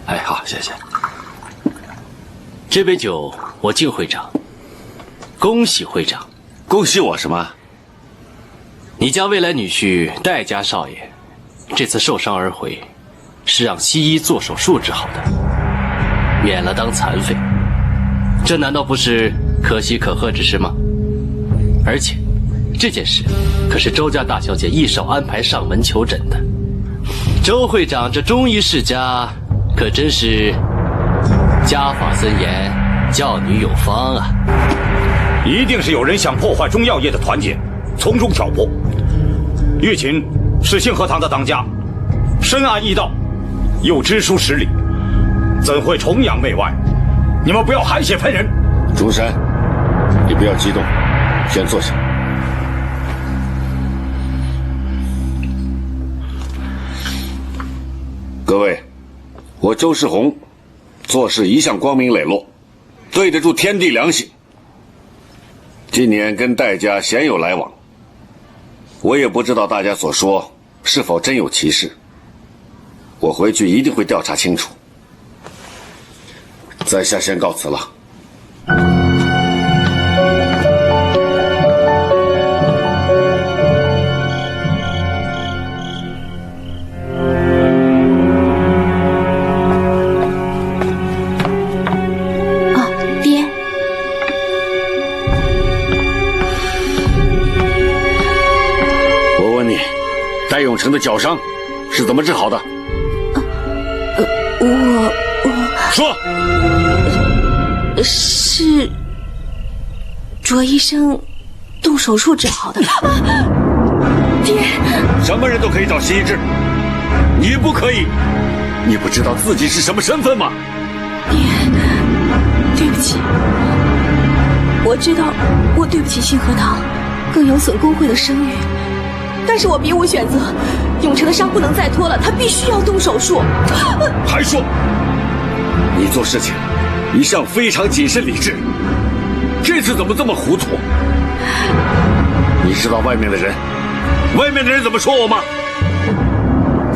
哎，好，谢谢。这杯酒我敬会长，恭喜会长。恭喜我什么？你家未来女婿戴家少爷，这次受伤而回，是让西医做手术治好的，免了当残废，这难道不是可喜可贺之事吗？而且，这件事可是周家大小姐一手安排上门求诊的。周会长这中医世家，可真是家法森严，教女有方啊！一定是有人想破坏中药业的团结，从中挑拨，玉琴是星河堂的当家，深谙义道，又知书识礼，怎会崇洋媚外？你们不要含血喷人。中山，你不要激动，先坐下。各位，我周世宏做事一向光明磊落，对得住天地良心。今年跟戴家鲜有来往，我也不知道大家所说是否真有其事，我回去一定会调查清楚。在下先告辞了。戴永成的脚伤是怎么治好的？我说，是卓医生动手术治好的。爹，什么人都可以找西医治，你不可以。你不知道自己是什么身份吗？爹，对不起，我知道我对不起星河堂，更有损工会的声誉。但是我别无选择，永成的伤不能再拖了，他必须要动手术。还说，你做事情一向非常谨慎理智，这次怎么这么糊涂？你知道外面的人怎么说我吗？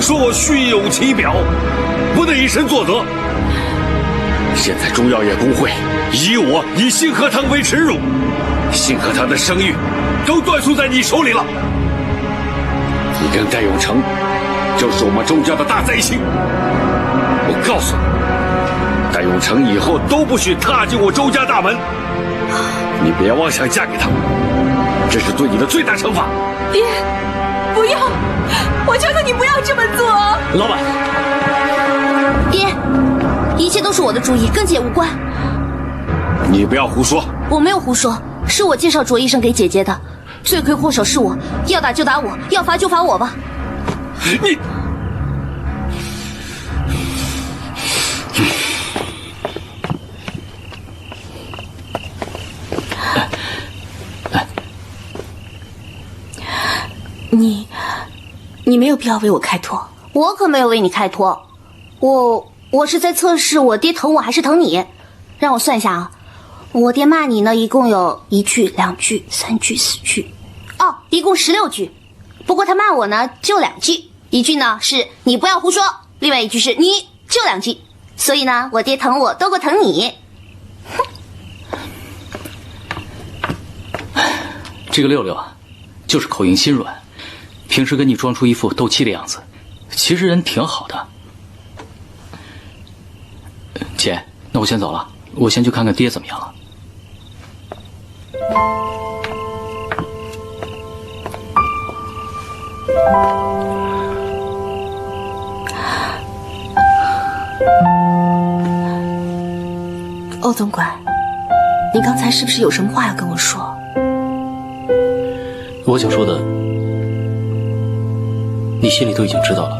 说我虚有其表，不能以身作则。现在中药业工会以星河堂为耻辱，星河堂的声誉都断送在你手里了。你跟戴永成就是我们周家的大灾星，我告诉你，戴永成以后都不许踏进我周家大门，你别妄想嫁给他，这是对你的最大惩罚。爹，不要，我求求你不要这么做。老板，爹，一切都是我的主意，跟姐无关。你不要胡说。我没有胡说，是我介绍卓医生给姐姐的，罪魁祸首是我，要打就打我，要罚就罚我吧。你没有必要为我开脱。我可没有为你开脱，我是在测试我爹疼我还是疼你。让我算一下啊，我爹骂你呢，一共有1句、2句、3句、4句，哦，一共16句。不过他骂我呢，就2句，一句呢是你不要胡说，另外一句是你就2句。所以呢，我爹疼我多过疼你。这个六六啊，就是口硬心软，平时跟你装出一副斗气的样子，其实人挺好的。姐，那我先走了，我先去看看爹怎么样了。欧总管，你刚才是不是有什么话要跟我说？我想说的，你心里都已经知道了。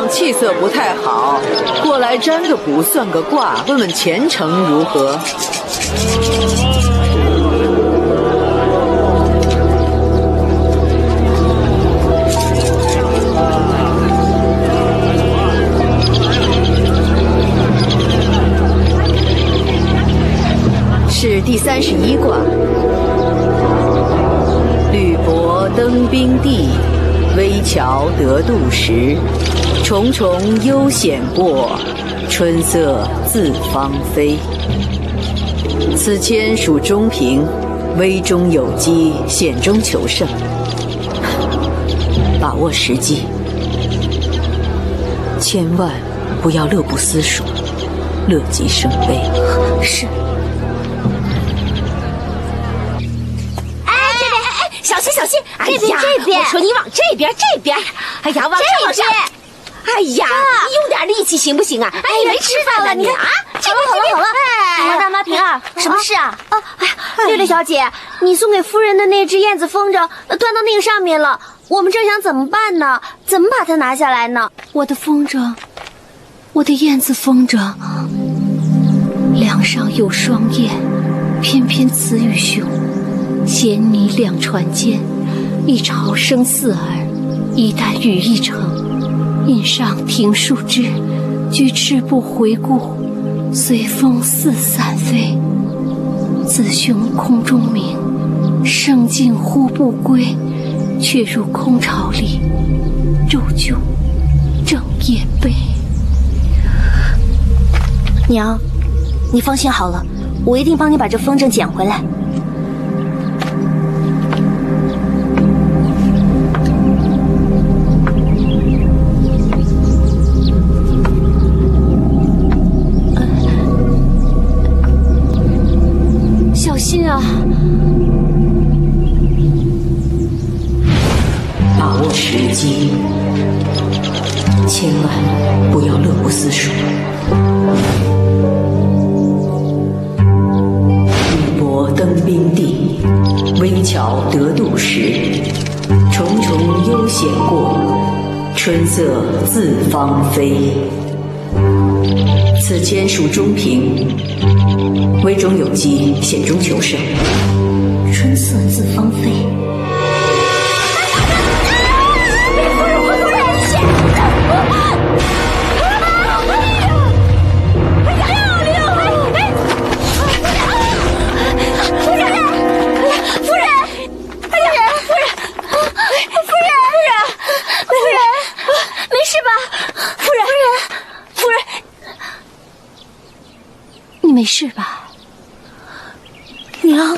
气色不太好，过来占个卜算个卦，问问前程如何。是第31卦，吕伯登冰地，危桥得渡时。重重悠险过，春色自芳菲。此签属中平，危中有机，险中求胜，把握时机，千万不要乐不思蜀，乐极生悲。是。小心小心！哎呀，这边，我说你往这边。哎呀，往这边！哎呀，你用点力气行不行啊？哎，没吃饭了你啊！好了，王大妈平儿，什么事啊？略略小姐，你送给夫人的那只燕子风筝端到那个上面了，我们正想怎么办呢？怎么把它拿下来呢？我的风筝，我的燕子风筝，梁上有双燕，翩翩雌与雄。衔泥两船间，一朝生四儿，一旦羽翼成，印上停树枝，居赤步回顾，随风四散飞。子兄空中鸣，胜尽忽不归，却入空巢里，骤就正夜悲。娘，你放心好了，我一定帮你把这风筝捡回来。小心啊！把握时机，千万不要乐不思蜀。玉帛登冰地，危桥得渡时。重重悠闲过，春色自芳菲。此签属中平，危中有机，险中求胜。春色自芳菲。没事吧，娘？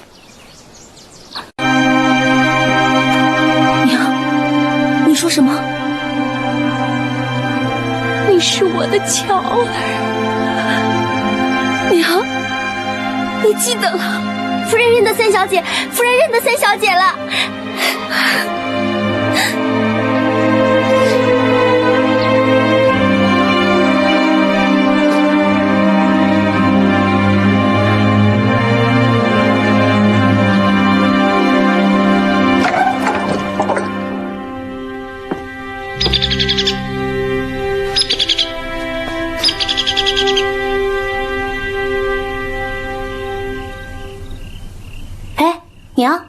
娘，你说什么？你是我的巧儿，娘，你记得了？夫人认得三小姐，夫人认得三小姐了。娘，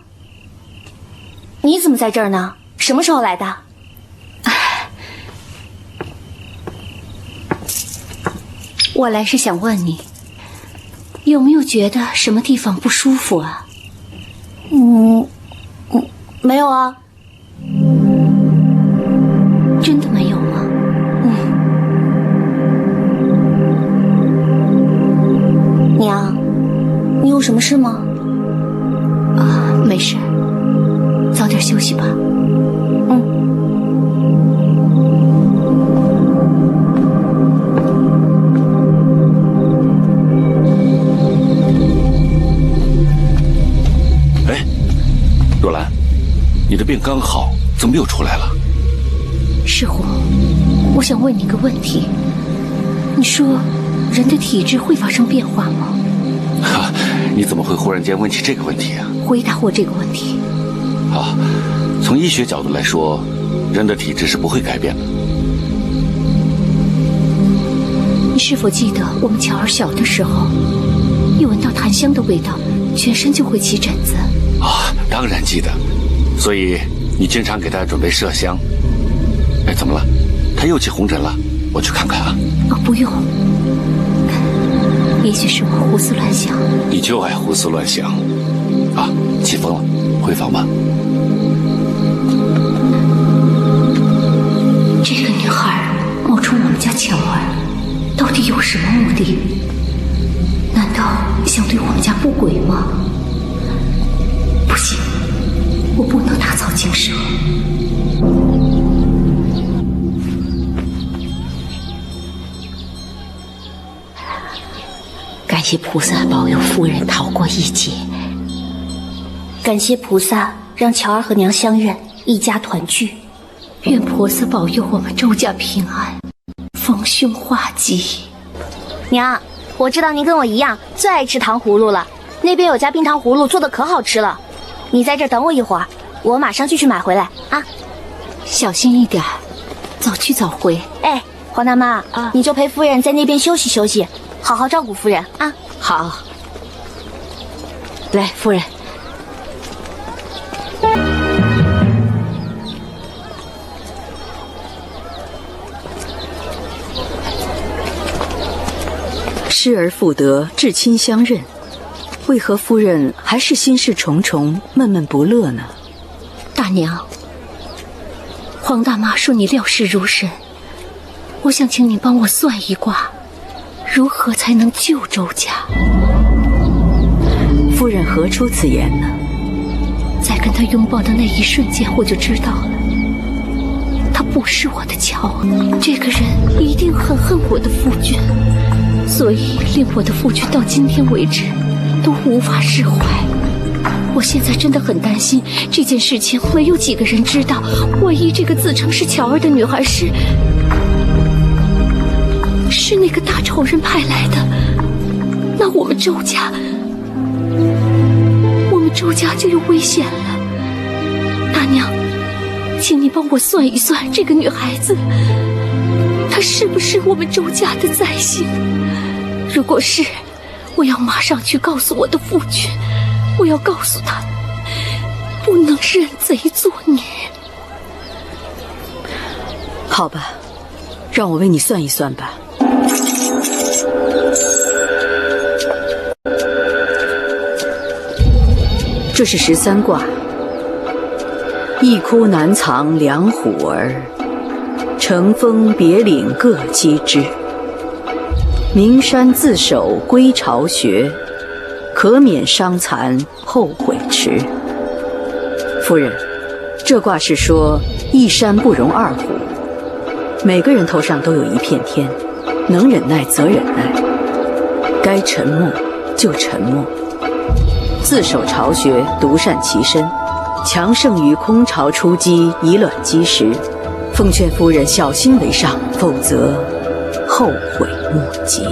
你怎么在这儿呢？什么时候来的？我来是想问你，有没有觉得什么地方不舒服啊？没有啊。真的没有吗？娘，你有什么事吗？没事，早点休息吧。哎，若兰，你的病刚好，怎么又出来了？世宏，我想问你个问题，你说人的体质会发生变化吗？哈，你怎么会忽然间问起这个问题啊？回答我这个问题。啊，从医学角度来说，人的体质是不会改变的。你是否记得我们巧儿小的时候，一闻到檀香的味道，全身就会起疹子？啊，当然记得。所以你经常给她准备麝香。哎，怎么了？她又起红疹了？我去看看啊。不用。也许是我胡思乱想。你就爱胡思乱想。啊，起风了，回房吧。这个女孩冒充我们家巧儿，到底有什么目的？难道想对我们家不轨吗？不行，我不能打草惊蛇。谢菩萨保佑夫人逃过一劫。感谢菩萨让乔儿和娘相认，一家团聚。愿菩萨保佑我们周家平安，逢凶化吉。娘，我知道您跟我一样最爱吃糖葫芦了，那边有家冰糖葫芦做的可好吃了。你在这儿等我一会儿，我马上就去买回来啊。小心一点，早去早回。哎，黄大妈啊，你就陪夫人在那边休息休息，好好照顾夫人啊。好。来，夫人。失而复得，至亲相认，为何夫人还是心事重重，闷闷不乐呢？大娘，黄大妈说你料事如神，我想请你帮我算一卦，如何才能救周家？夫人何出此言呢？在跟他拥抱的那一瞬间，我就知道了，他不是我的乔儿，这个人一定很恨我的夫君，所以令我的夫君到今天为止都无法释怀。我现在真的很担心这件事情没有几个人知道，万一这个自称是乔儿的女孩是那个大丑人派来的，那我们周家就有危险了。大娘，请你帮我算一算，这个女孩子她是不是我们周家的灾星？如果是，我要马上去告诉我的夫君，我要告诉他，不能认贼作女。好吧，让我为你算一算吧。这是13卦，一窟难藏两虎儿，乘风别岭各栖之。名山自守归巢穴，可免伤残后悔迟。夫人，这卦是说一山不容二虎，每个人头上都有一片天，能忍耐则忍耐，该沉默就沉默，自守巢穴，独善其身，强胜于空巢出击，以卵击石。奉劝夫人小心为上，否则后悔莫及。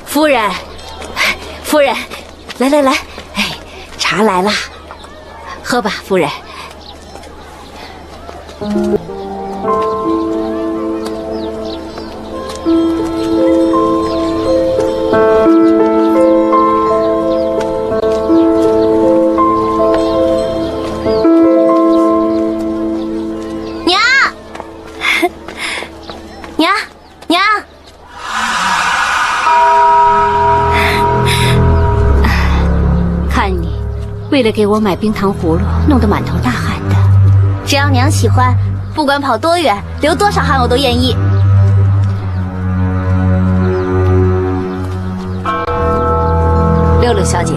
夫人，夫人，来来来，哎，茶来了，喝吧，夫人。为了给我买冰糖葫芦，弄得满头大汗的。只要娘喜欢，不管跑多远，流多少汗我都愿意。六六小姐，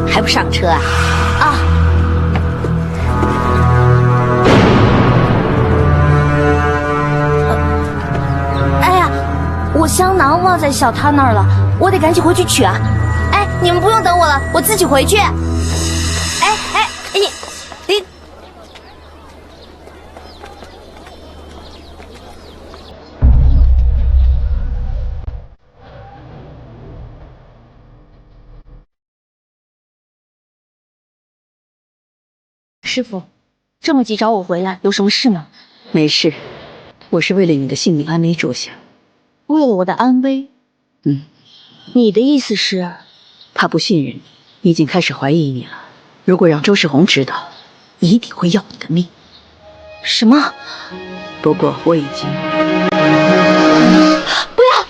还不上车啊？啊！哎呀，我香囊忘在小摊那儿了，我得赶紧回去取啊！哎，你们不用等我了，我自己回去。你。师傅，这么急找我回来，有什么事吗？没事，我是为了你的性命安危着想。为了我的安危？你的意思是？他不信任你，已经开始怀疑你了。如果让周世宏知道，一定会要你的命。什么？不过我已经……不要！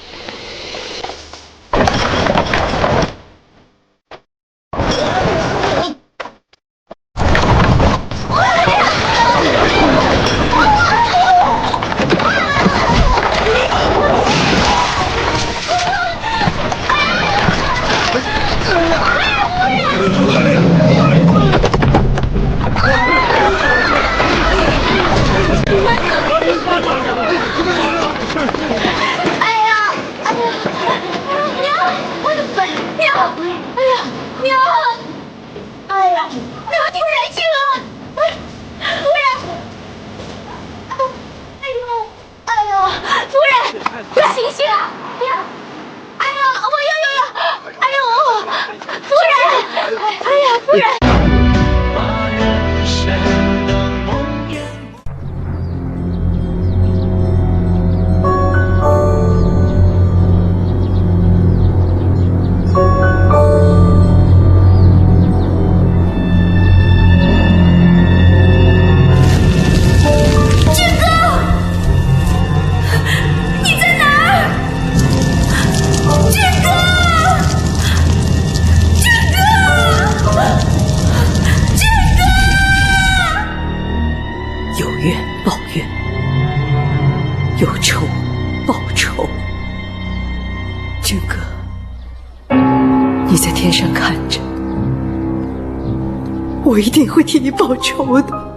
娘！哎呀，娘，你快醒啊！夫人！哎呦，夫人，醒醒啊！娘！哎呀，我哎呦，夫人！哎呀，夫人！有仇报仇。军哥，你在天上看着，我一定会替你报仇的。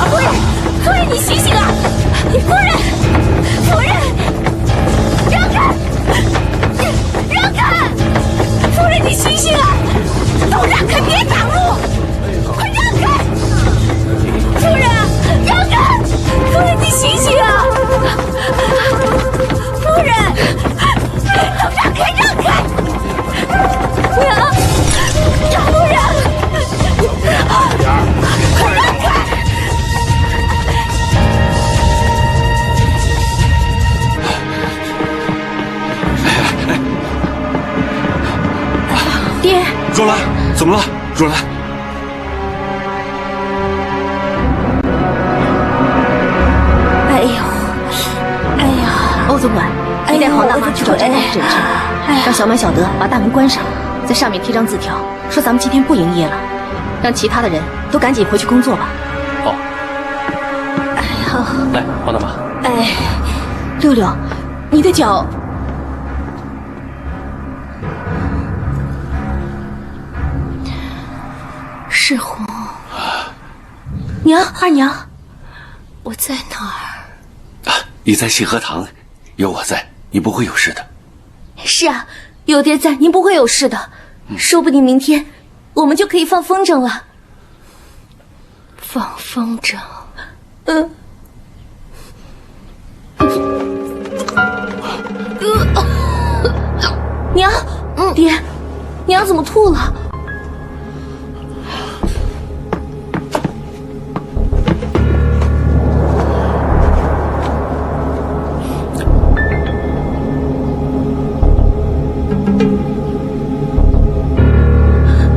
夫人，夫人，你醒醒啊！夫人，夫人，让开！让开！夫人，你醒醒啊！都让开，别挡路！快让开！夫人，让开！夫人，你醒醒啊！夫人，都让开，让开！娘，夫人，快让开！爹，若兰，怎么了？若兰，哎呦，哎呀，欧总管，你带黄大妈去找张大夫诊治，让小满、小德把大门关上，在上面贴张字条，说咱们今天不营业了，让其他的人都赶紧回去工作吧。好。哎呀，来，黄大妈。哎，六六，你的脚。世红，娘，二娘，我在哪儿？你在信和堂，有我在，你不会有事的。是啊，有爹在，您不会有事的。说不定明天我们就可以放风筝了。放风筝，娘，爹，娘怎么吐了？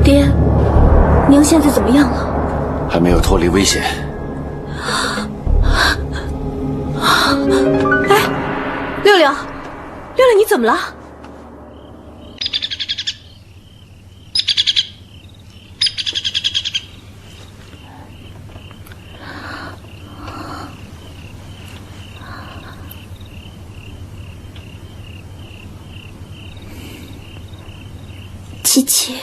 爹，娘现在怎么样了？还没有脱离危险。哎，六六，六六，你怎么了？七七，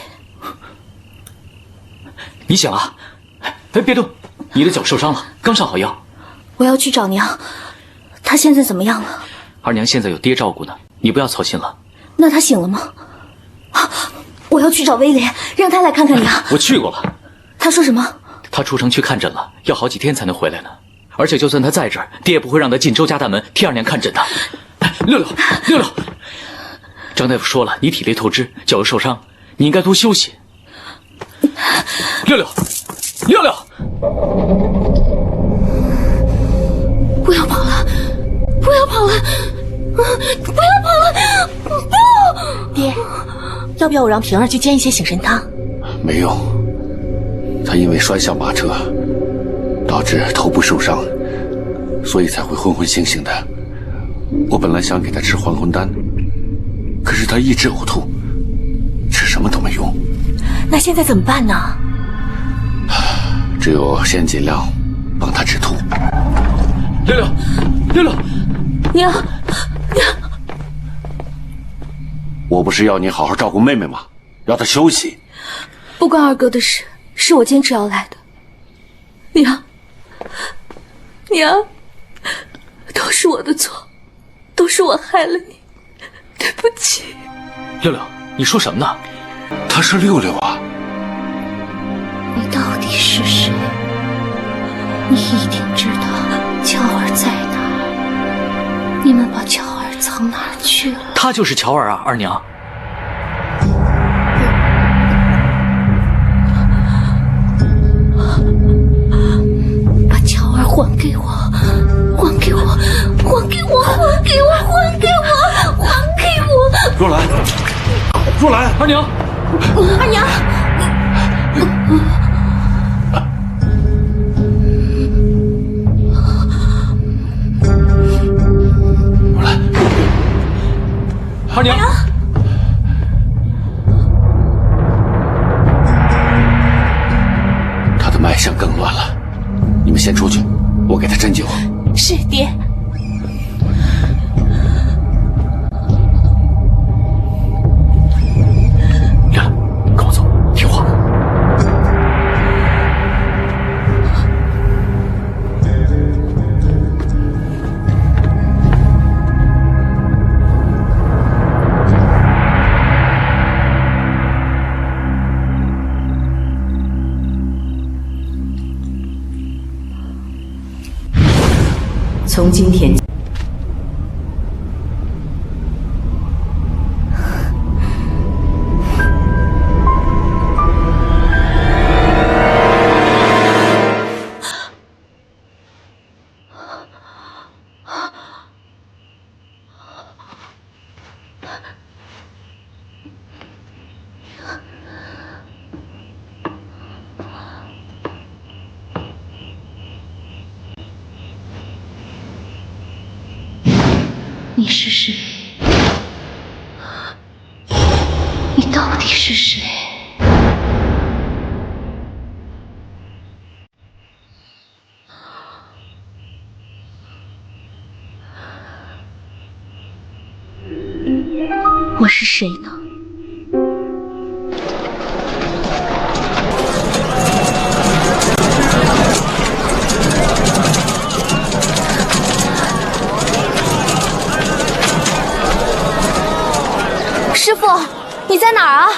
你醒了？哎，别动，你的脚受伤了，刚上好药。我要去找娘，她现在怎么样了？二娘现在有爹照顾呢，你不要操心了。那她醒了吗？我要去找威廉，让他来看看娘。我去过了。他说什么？他出城去看诊了，要好几天才能回来呢。而且就算他在这儿，爹也不会让他进周家大门替二娘看诊的。六六，六六，张大夫说了，你体力透支，脚又受伤，你应该多休息。六六，六六，不要跑了，不要跑了，不要跑了，不！爹，要不要我让平儿去煎一些醒神汤？没用，他因为摔下马车，导致头部受伤，所以才会昏昏醒醒的。我本来想给他吃还魂丹，可是他一直呕吐，吃什么都没用。那现在怎么办呢？只有先尽量帮他止吐。六六，六六，娘，娘，我不是要你好好照顾妹妹吗？让她休息。不关二哥的事，是我坚持要来的。娘，娘，都是我的错，都是我害了你，对不起。六六，你说什么呢？他是六六啊！你到底是谁？你一定知道乔儿在哪儿。你们把乔儿藏哪儿去了？他就是乔儿啊，二娘。把乔儿还给我！还给我！还给我！还给我！还给我！还给我！若兰，若兰，二娘，二娘。二娘，他的脉象更乱了，你们先出去，我给他针灸。是爹。亮亮，跟我走，听话。从今天起，你是谁？你到底是谁？我是谁呢？师傅，你在哪儿啊？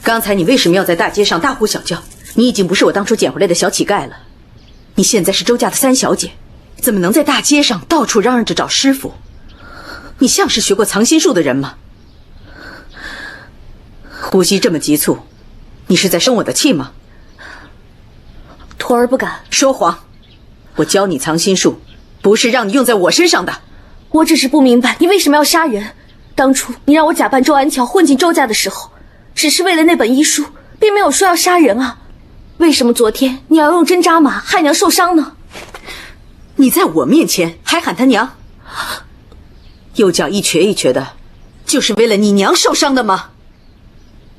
刚才你为什么要在大街上大呼小叫？你已经不是我当初捡回来的小乞丐了，你现在是周家的三小姐，怎么能在大街上到处嚷嚷着找师傅？你像是学过藏心术的人吗？呼吸这么急促，你是在生我的气吗？徒儿不敢说谎。我教你藏心术，不是让你用在我身上的。我只是不明白你为什么要杀人。当初你让我假扮周安乔混进周家的时候，只是为了那本医书，并没有说要杀人啊。为什么昨天你要用针扎马害娘受伤呢？你在我面前还喊她娘，右脚一瘸一瘸的，就是为了你娘受伤的吗？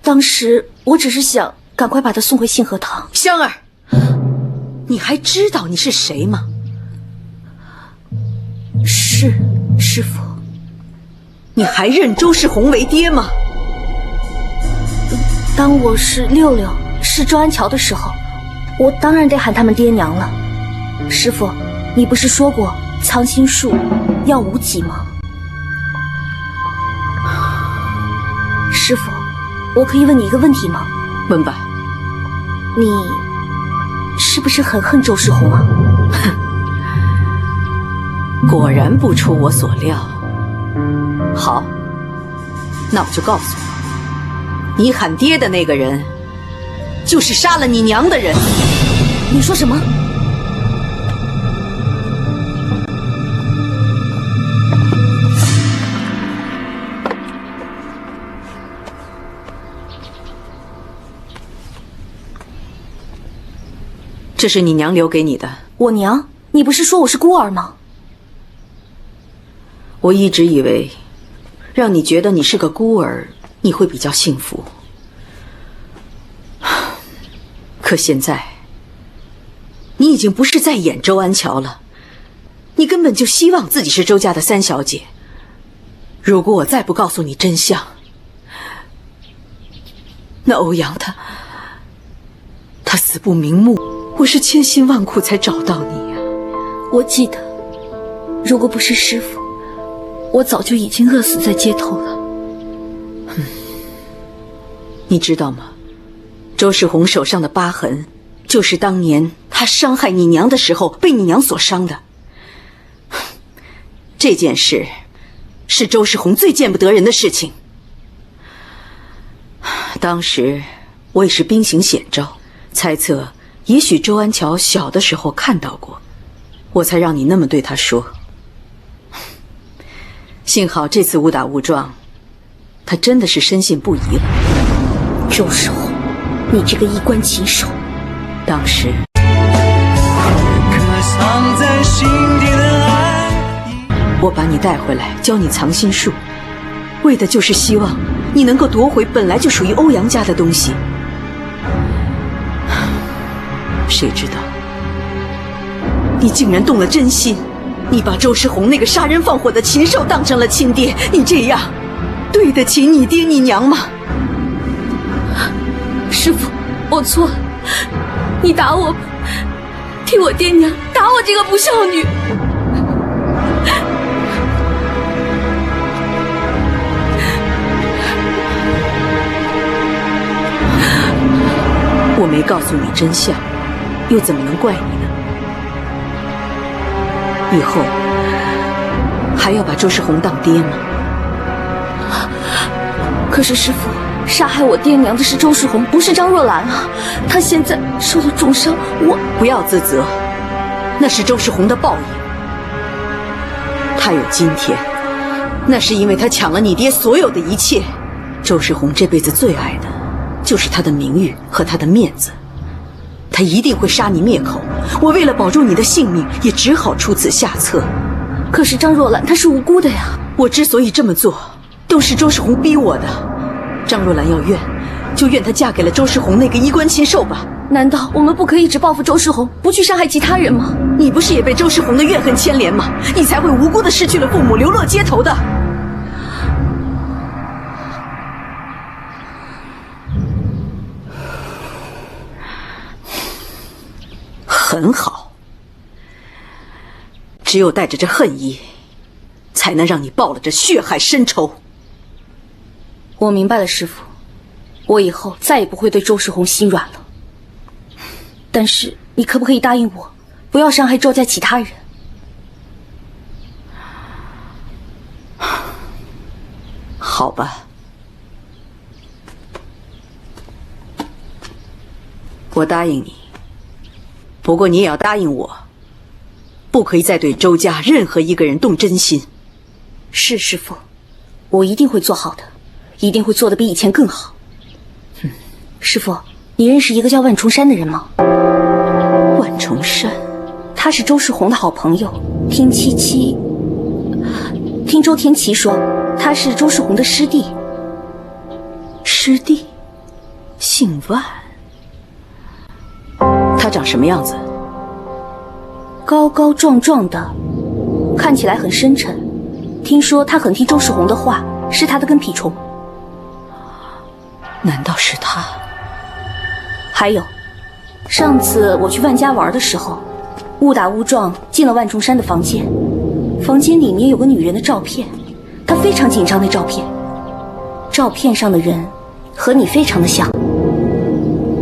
当时我只是想赶快把她送回信和堂。香儿，你还知道你是谁吗？是师父。你还认周世宏为爹吗？当我是六六，是周安乔的时候，我当然得喊他们爹娘了。师父，你不是说过藏心术要无己吗？师父，我可以问你一个问题吗？问吧。你是不是很恨周世宏啊？果然不出我所料。好，那我就告诉你，你喊爹的那个人，就是杀了你娘的人。你说什么？这是你娘留给你的。我娘？你不是说我是孤儿吗？我一直以为，让你觉得你是个孤儿，你会比较幸福。可现在，你已经不是在演周安乔了，你根本就希望自己是周家的三小姐。如果我再不告诉你真相，那欧阳他死不瞑目，我是千辛万苦才找到你呀。我记得，如果不是师父，我早就已经饿死在街头了。你知道吗？周世宏手上的疤痕，就是当年他伤害你娘的时候被你娘所伤的。这件事是周世宏最见不得人的事情。当时我也是兵行险招，猜测也许周安乔小的时候看到过，我才让你那么对他说。幸好这次误打误撞，他真的是深信不疑了。周世宏，你这个衣冠禽兽！当时我把你带回来教你藏心术，为的就是希望你能够夺回本来就属于欧阳家的东西。谁知道你竟然动了真心，你把周世宏那个杀人放火的禽兽当成了亲爹，你这样对得起你爹你娘吗？师父，我错了，你打我吧，替我爹娘打我这个不孝女。我没告诉你真相，又怎么能怪你呢？以后还要把周世宏当爹吗？可是师父，杀害我爹娘的是周世宏，不是张若兰啊！他现在受了重伤，我不要自责，那是周世宏的报应。他有今天，那是因为他抢了你爹所有的一切。周世宏这辈子最爱的就是他的名誉和他的面子，他一定会杀你灭口。我为了保住你的性命，也只好出此下策。可是张若兰她是无辜的呀！我之所以这么做，都是周世宏逼我的。张若兰要怨，就怨她嫁给了周世宏那个衣冠禽兽吧。难道我们不可以只报复周世宏，不去伤害其他人吗？你不是也被周世宏的怨恨牵连吗？你才会无辜的失去了父母，流落街头的。很好，只有带着这恨意，才能让你报了这血海深仇。我明白了，师父，我以后再也不会对周世宏心软了。但是你可不可以答应我，不要伤害周家其他人？好吧，我答应你。不过你也要答应我，不可以再对周家任何一个人动真心。是师父，我一定会做好的，一定会做得比以前更好。师父，你认识一个叫万重山的人吗？万重山，他是周世宏的好朋友。听周天琪说，他是周世宏的师弟。师弟，姓万。他长什么样子？高高壮壮的，看起来很深沉。听说他很听周世宏的话，是他的跟屁虫。难道是他？还有，上次我去万家玩的时候，误打误撞进了万重山的房间，房间里面有个女人的照片，她非常紧张那照片，照片上的人和你非常的像。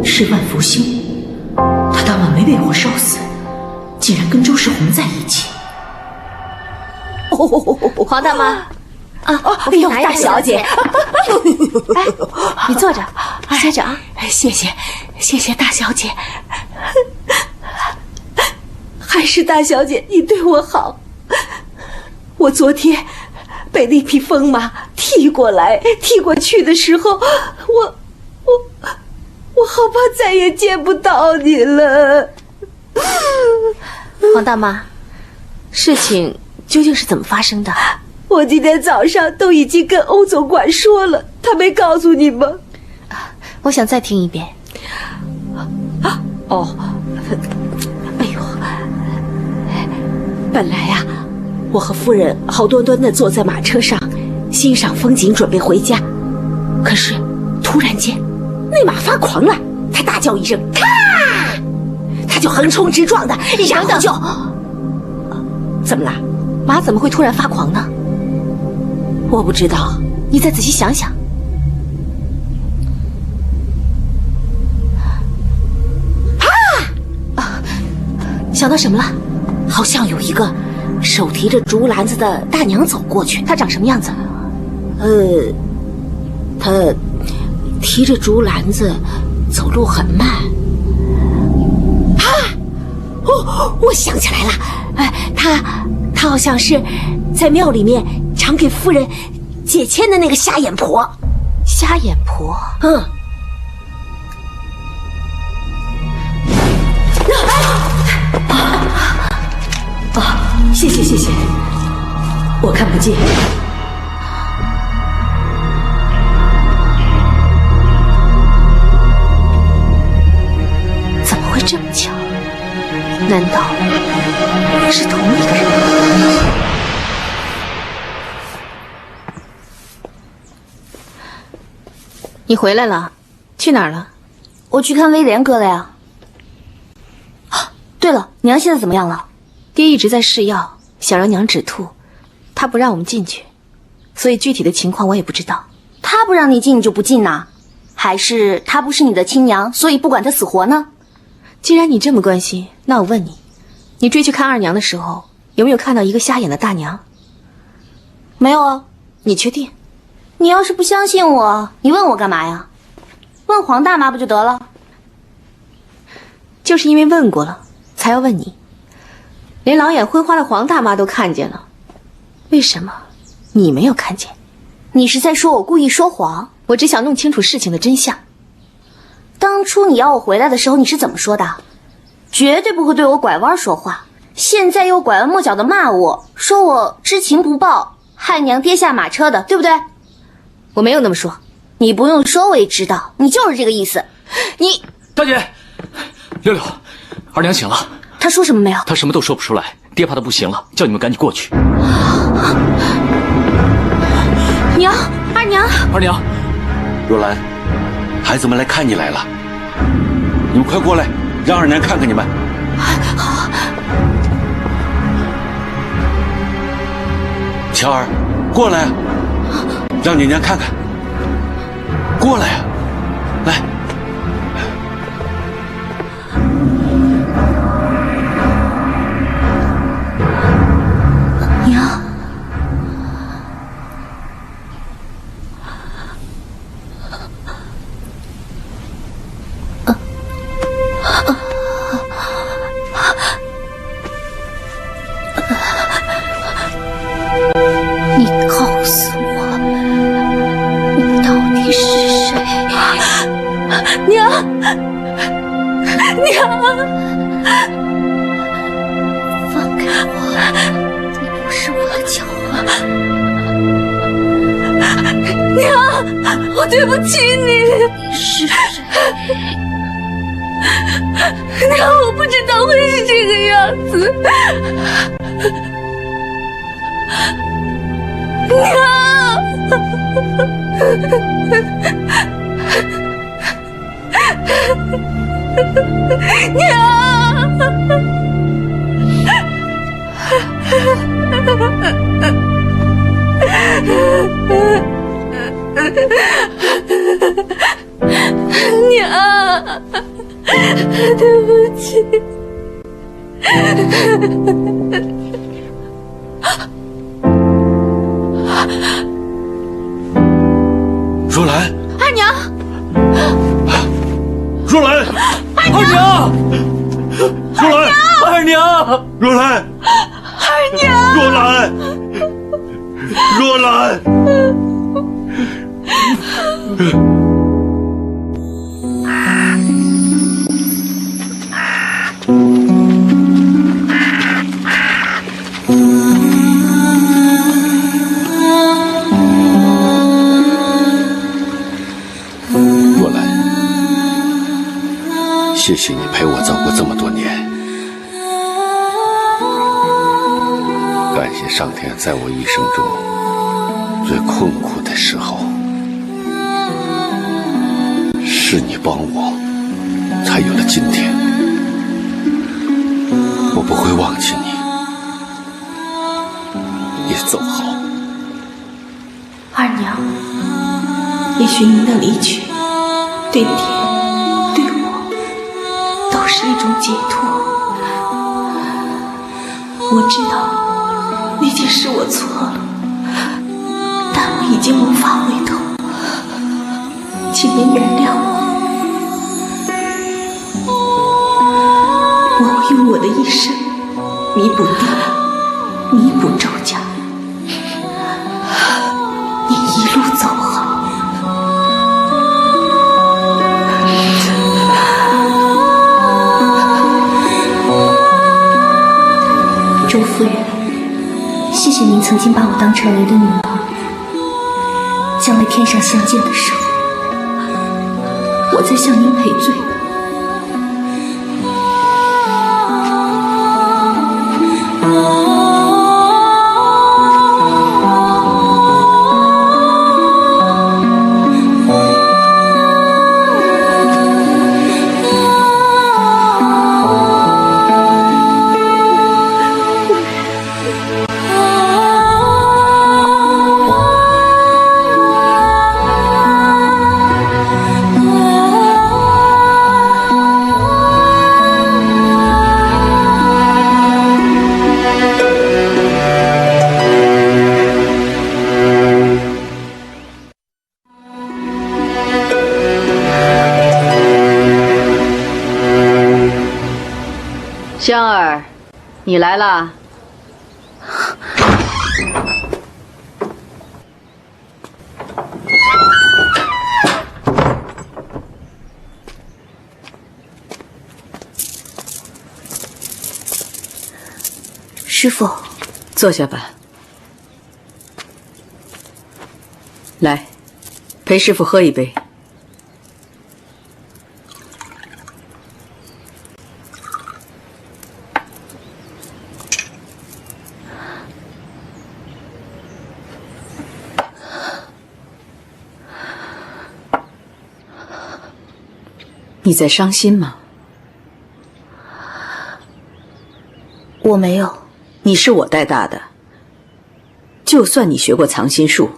是万福星。他当晚没被火烧死，竟然跟周世宏在一起。黄大妈啊！哎呦，大小姐，哎，你坐着，歇着啊！谢谢大小姐，还是大小姐你对我好。我昨天被那匹疯马踢过来踢过去的时候，我好怕再也见不到你了。黄大妈，事情究竟是怎么发生的？我今天早上都已经跟欧总管说了，他没告诉你吗？我想再听一遍。哎呦，本来呀，我和夫人好端端的坐在马车上，欣赏风景，准备回家。可是突然间，那马发狂了，他大叫一声“咔”，他就横冲直撞的，然后就……怎么了？马怎么会突然发狂呢？我不知道，你再仔细想想。想到什么了？好像有一个手提着竹篮子的大娘走过去。她长什么样子？她提着竹篮子，走路很慢。我想起来了，她好像是在庙里面常给夫人解签的那个瞎眼婆。瞎眼婆？谢谢，我看不见。怎么会这么巧？难道是同一个人？你回来了，去哪儿了？我去看威廉哥了呀。对了，娘现在怎么样了？爹一直在试药，想让娘止吐，他不让我们进去，所以具体的情况我也不知道。他不让你进，你就不进呐？还是他不是你的亲娘，所以不管他死活呢？既然你这么关心，那我问你，你追去看二娘的时候，有没有看到一个瞎眼的大娘？没有啊。你确定？你要是不相信我，你问我干嘛呀？问黄大妈不就得了？就是因为问过了，才要问你。连老眼昏花的黄大妈都看见了，为什么你没有看见？你是在说我故意说谎？我只想弄清楚事情的真相。当初你要我回来的时候，你是怎么说的？绝对不会对我拐弯说话。现在又拐弯抹角的骂我，说我知情不报，害娘跌下马车的，对不对？我没有那么说。你不用说，我也知道，你就是这个意思。你大姐，六六，二娘醒了。他说什么没有？他什么都说不出来，爹怕他不行了，叫你们赶紧过去。娘，二娘，二娘，若兰，孩子们来看你来了，你们快过来，让二娘看看你们。好。乔儿，过来啊，让你娘看看。过来啊，来。娘，你告诉我，你到底是谁？娘，娘，放开我！你不是我的乔儿。娘，我对不起你。你是谁？娘，我不知道会是这个样子。娘，对不起。若兰，二娘，若兰，二娘，若兰，二娘，若兰，二娘，若兰，若兰。谢谢你陪我走过这么多年，感谢上天在我一生中最困苦的时候，是你帮我，才有了今天。我不会忘记你，你走好。二娘，也许您的离去，对爹，对我，都是一种解脱。我知道那件事我错了，但我已经无法回头，请您原谅我。我会用我的一生弥补爹，弥补周家。你一路走好。周夫人，谢谢您曾经把我当成您的女儿。将来天上相见的时候，我再向您赔罪。香儿，你来啦。师父，坐下吧。来，陪师傅喝一杯。你在伤心吗？我没有。你是我带大的，就算你学过藏心术，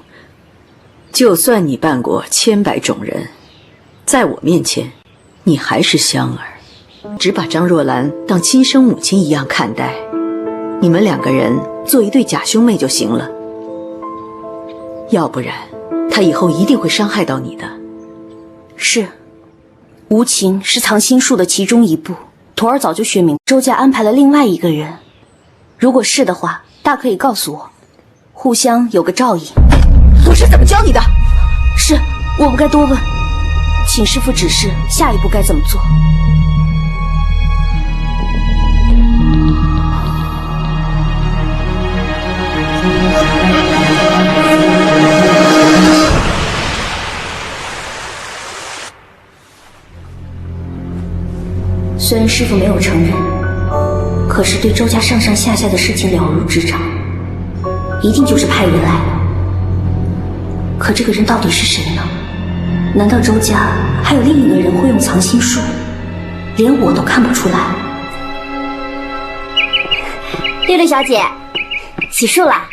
就算你扮过千百种人，在我面前，你还是香儿。只把张若兰当亲生母亲一样看待，你们两个人做一对假兄妹就行了。要不然，她以后一定会伤害到你的。是。无情是藏心术的其中一步，徒儿早就学明周家安排了另外一个人，如果是的话，大可以告诉我，互相有个照应。我是怎么教你的？是，我不该多问，请师父指示下一步该怎么做。虽然师父没有承认，可是对周家上上下下的事情了如指掌，一定就是派人来了。可这个人到底是谁呢？难道周家还有另一个人会用藏心术，连我都看不出来？六六小姐，洗漱啦。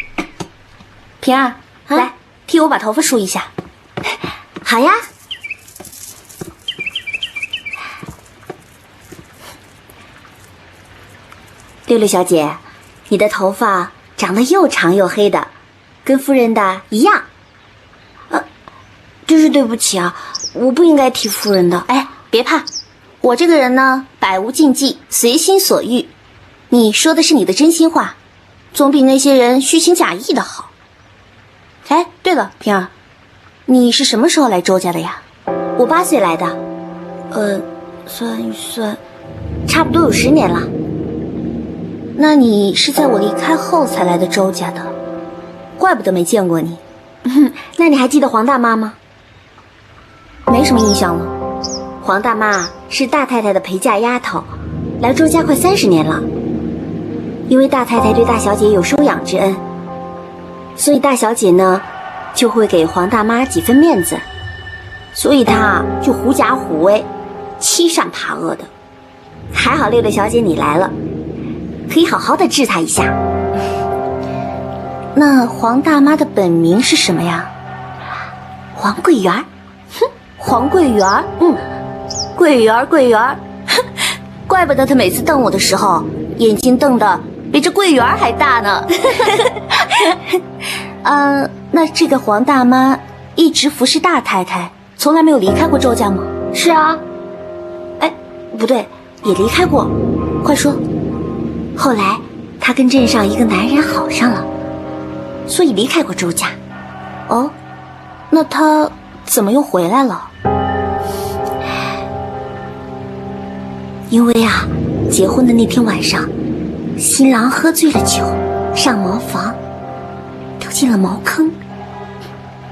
平儿，来替我把头发梳一下。好呀。六六小姐，你的头发长得又长又黑的，跟夫人的一样。真是对不起啊，我不应该提夫人的。哎，别怕，我这个人呢，百无禁忌，随心所欲。你说的是你的真心话，总比那些人虚情假意的好。哎，对了，平儿，你是什么时候来周家的呀？我8岁来的，算一算，差不多有10年了。那你是在我离开后才来的周家的，怪不得没见过你。那你还记得黄大妈吗？没什么印象了。黄大妈是大太太的陪嫁丫头，来周家快30年了。因为大太太对大小姐有收养之恩，所以大小姐呢就会给黄大妈几分面子，所以她就狐假虎威，欺善怕恶的。还好六六小姐你来了，可以好好的治她一下。那黄大妈的本名是什么呀？黄桂圆。哼，黄桂圆。桂圆，桂圆。哼，怪不得她每次瞪我的时候，眼睛瞪得比这桂圆还大呢。那这个黄大妈一直服侍大太太，从来没有离开过周家吗？是啊。哎，不对，也离开过。快说。后来她跟镇上一个男人好上了，所以离开过周家。哦，那她怎么又回来了？因为啊，结婚的那天晚上，新郎喝醉了酒，上茅房，掉进了茅坑，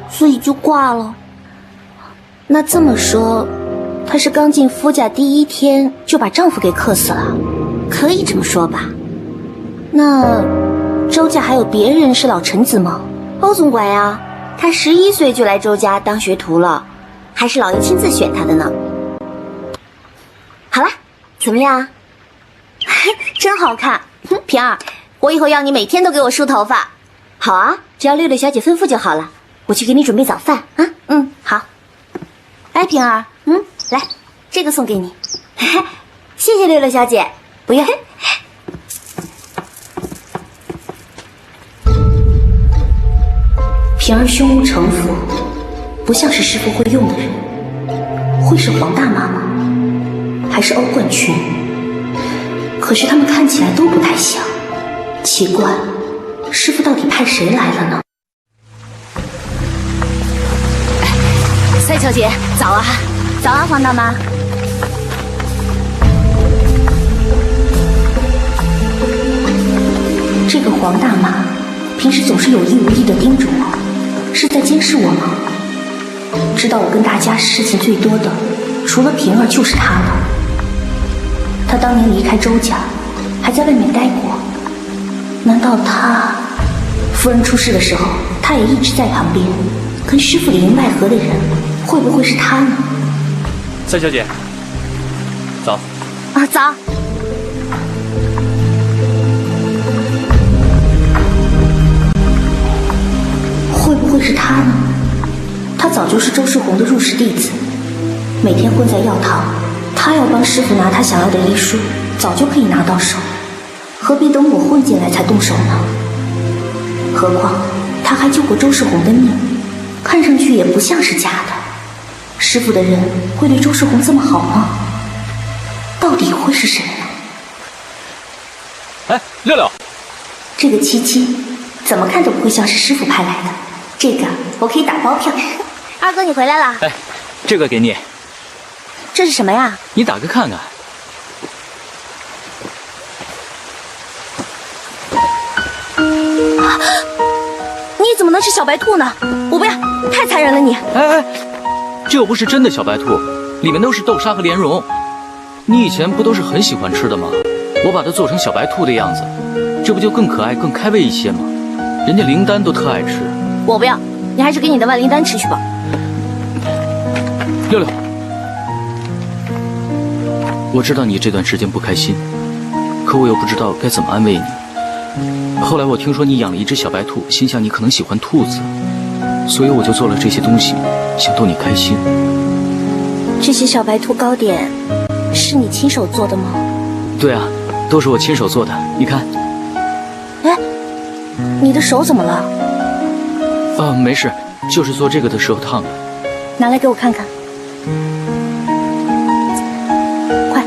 所以就挂了。那这么说，她是刚进夫家第1天就把丈夫给克死了？可以这么说吧。那周家还有别人是老臣子吗？欧总管呀，他11岁就来周家当学徒了，还是老爷亲自选他的呢。好了，怎么样？真好看。平儿，我以后要你每天都给我梳头发。好啊，只要六六小姐吩咐就好了。我去给你准备早饭啊。好。哎，平儿，来，这个送给你。谢谢六六小姐。不用。平儿胸无城府，不像是师傅会用的人。会是黄大妈吗？还是欧冠群？可是他们看起来都不太像。奇怪，师傅到底派谁来了呢？赛小姐，早啊！早啊，黄大妈。这个黄大妈平时总是有意无意的盯着我，是在监视我吗？知道我跟大家事情最多的，除了平儿就是她了。她当年离开周家，还在外面待过。难道她夫人出事的时候，她也一直在旁边，跟师傅里应外合的人，会不会是她呢？赛小姐，早。啊，早。会不会是他呢？他早就是周世宏的入室弟子，每天混在药堂，他要帮师傅拿他想要的医书，早就可以拿到手，何必等我混进来才动手呢？何况他还救过周世宏的命，看上去也不像是假的。师傅的人会对周世宏这么好吗？到底会是谁呢？哎，六六，这个七七怎么看都不会像是师傅派来的。这个我可以打包票。二哥，你回来了。哎，这个给你。这是什么呀？你打开看看。你怎么能是小白兔呢？我不要，太残忍了你！哎，这又不是真的小白兔，里面都是豆沙和莲蓉。你以前不都是很喜欢吃的吗？我把它做成小白兔的样子，这不就更可爱、更开胃一些吗？人家灵丹都特爱吃。我不要，你还是给你的万灵丹吃去吧。六六，我知道你这段时间不开心，可我又不知道该怎么安慰你。后来我听说你养了一只小白兔，心想你可能喜欢兔子，所以我就做了这些东西，想逗你开心。这些小白兔糕点是你亲手做的吗？对啊，都是我亲手做的，你看。哎，你的手怎么了？没事，就是做这个的时候烫的。拿来给我看看。快。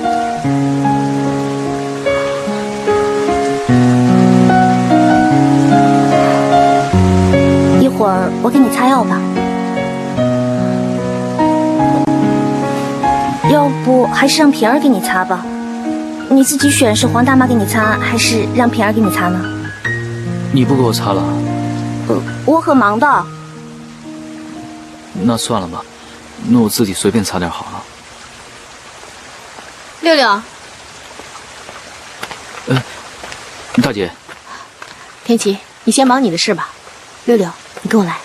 一会儿我给你擦药吧。要不还是让平儿给你擦吧。你自己选是黄大妈给你擦，还是让平儿给你擦呢？你不给我擦了？我很忙的。那算了吧，那我自己随便擦点好了。六六，大姐，天琪，你先忙你的事吧。六六，你跟我来。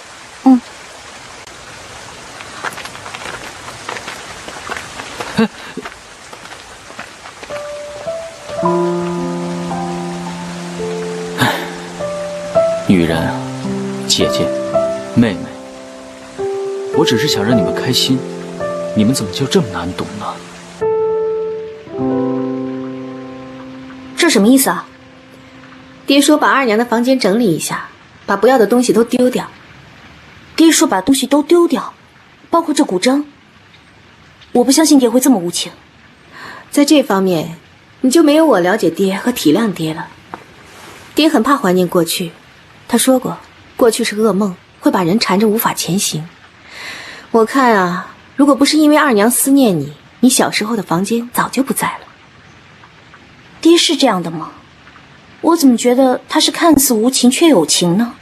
女人啊，姐姐，妹妹，我只是想让你们开心，你们怎么就这么难懂呢？这什么意思啊？爹说把二娘的房间整理一下，把不要的东西都丢掉。爹说把东西都丢掉，包括这古筝。我不相信爹会这么无情。在这方面，你就没有我了解爹和体谅爹了。爹很怕怀念过去，他说过，过去是噩梦，会把人缠着无法前行。我看啊，如果不是因为二娘思念你，你小时候的房间早就不在了。爹是这样的吗？我怎么觉得他是看似无情却有情呢？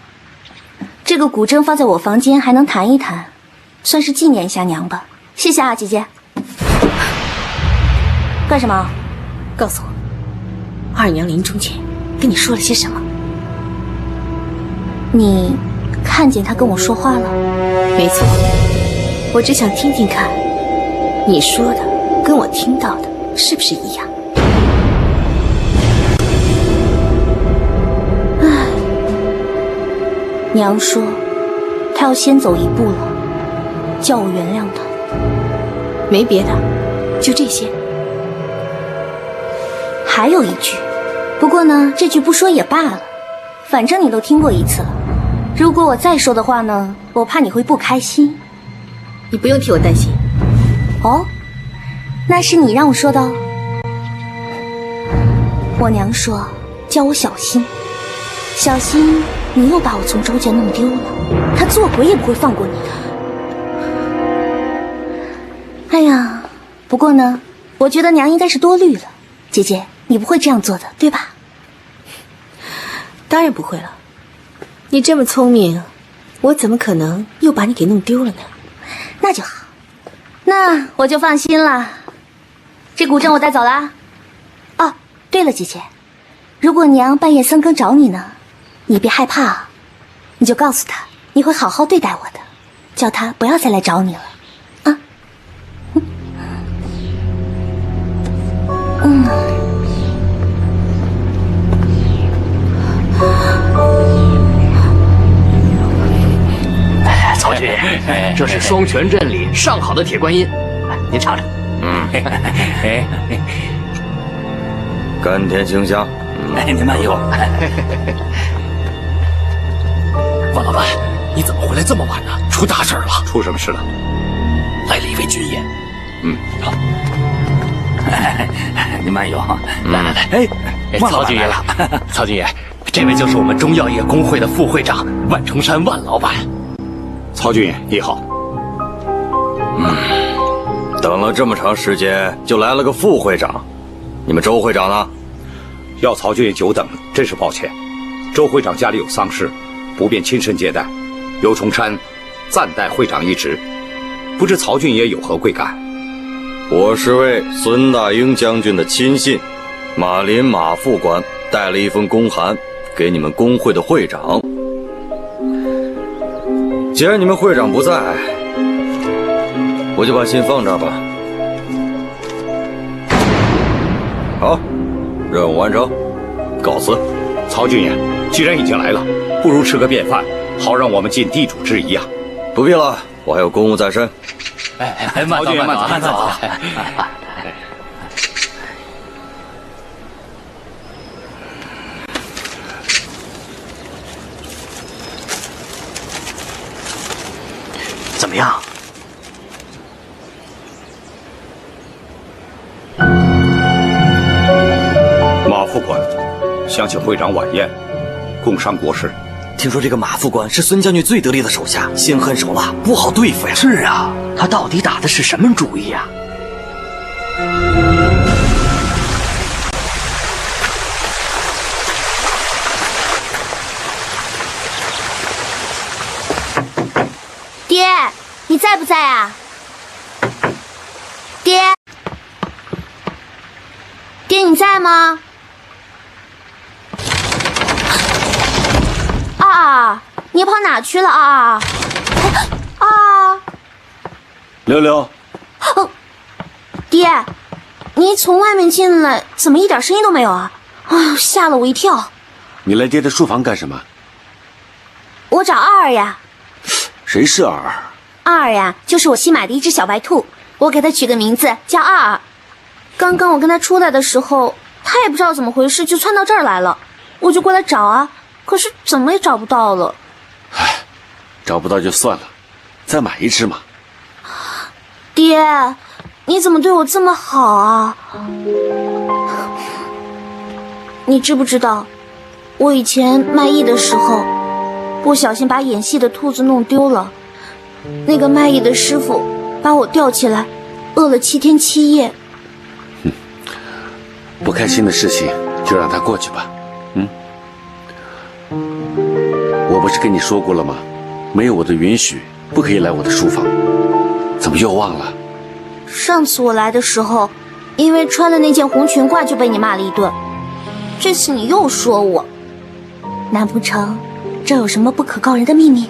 这个古筝放在我房间还能弹一弹，算是纪念一下娘吧。谢谢啊，姐姐。干什么？告诉我，二娘临终前跟你说了些什么？你看见她跟我说话了？没错，我只想听听看，你说的跟我听到的是不是一样？唉，娘说她要先走一步了，叫我原谅她。没别的，就这些。还有一句，不过呢，这句不说也罢了，反正你都听过一次了。如果我再说的话呢，我怕你会不开心。你不用替我担心。哦，那是你让我说的哦。我娘说叫我小心，小心你又把我从周家弄丢了，她做鬼也不会放过你的。哎呀，不过呢，我觉得娘应该是多虑了。姐姐，你不会这样做的，对吧？当然不会了。你这么聪明，我怎么可能又把你给弄丢了呢？那就好，那我就放心了。这古筝我带走了。哦，对了，姐姐，如果娘半夜三更找你呢，你别害怕啊，你就告诉她你会好好对待我的，叫她不要再来找你了。曹军，这是双泉镇里上好的铁观音，您尝尝。甘甜清香。您慢用。王老板，你怎么回来这么晚呢？出大事了！出什么事了？来了一位军爷。好。您慢用。来来来，曹军爷了。曹军爷，这位就是我们中药业工会的副会长万重山万老板。曹军爷，你好。等了这么长时间，就来了个副会长，你们周会长呢？要曹军爷久等，真是抱歉。周会长家里有丧事，不便亲身接待，由重山暂代会长一职。不知曹军爷有何贵干？我是为孙大英将军的亲信，马林马副官带了一封公函给你们工会的会长。既然你们会长不在，我就把信放这儿吧。好，任务完成，告辞。曹军爷，既然已经来了，不如吃个便饭，好让我们尽地主之谊啊！不必了，我还有公务在身。慢走慢走。怎么样？马副官想请会长晚宴，共商国事。听说这个马副官是孙将军最得力的手下，心狠手辣，不好对付呀。是啊，他到底打的是什么主意呀？爹，你在不在啊？爹，你在吗？啊！你跑哪去了啊？啊！溜溜，爹，你从外面进来，怎么一点声音都没有啊？啊，吓了我一跳。你来爹的书房干什么？我找二儿呀。谁是二儿？二儿呀，就是我新买的一只小白兔，我给它取个名字叫二儿。刚刚我跟他出来的时候，他也不知道怎么回事，就窜到这儿来了，我就过来找啊，可是怎么也找不到了。唉，找不到就算了，再买一只嘛。爹，你怎么对我这么好啊？你知不知道，我以前卖艺的时候，不小心把演戏的兔子弄丢了，那个卖艺的师傅把我吊起来，饿了7天7夜。不开心的事情就让它过去吧。我不是跟你说过了吗？没有我的允许，不可以来我的书房。怎么又忘了？上次我来的时候，因为穿了那件红裙褂就被你骂了一顿。这次你又说我，难不成这有什么不可告人的秘密？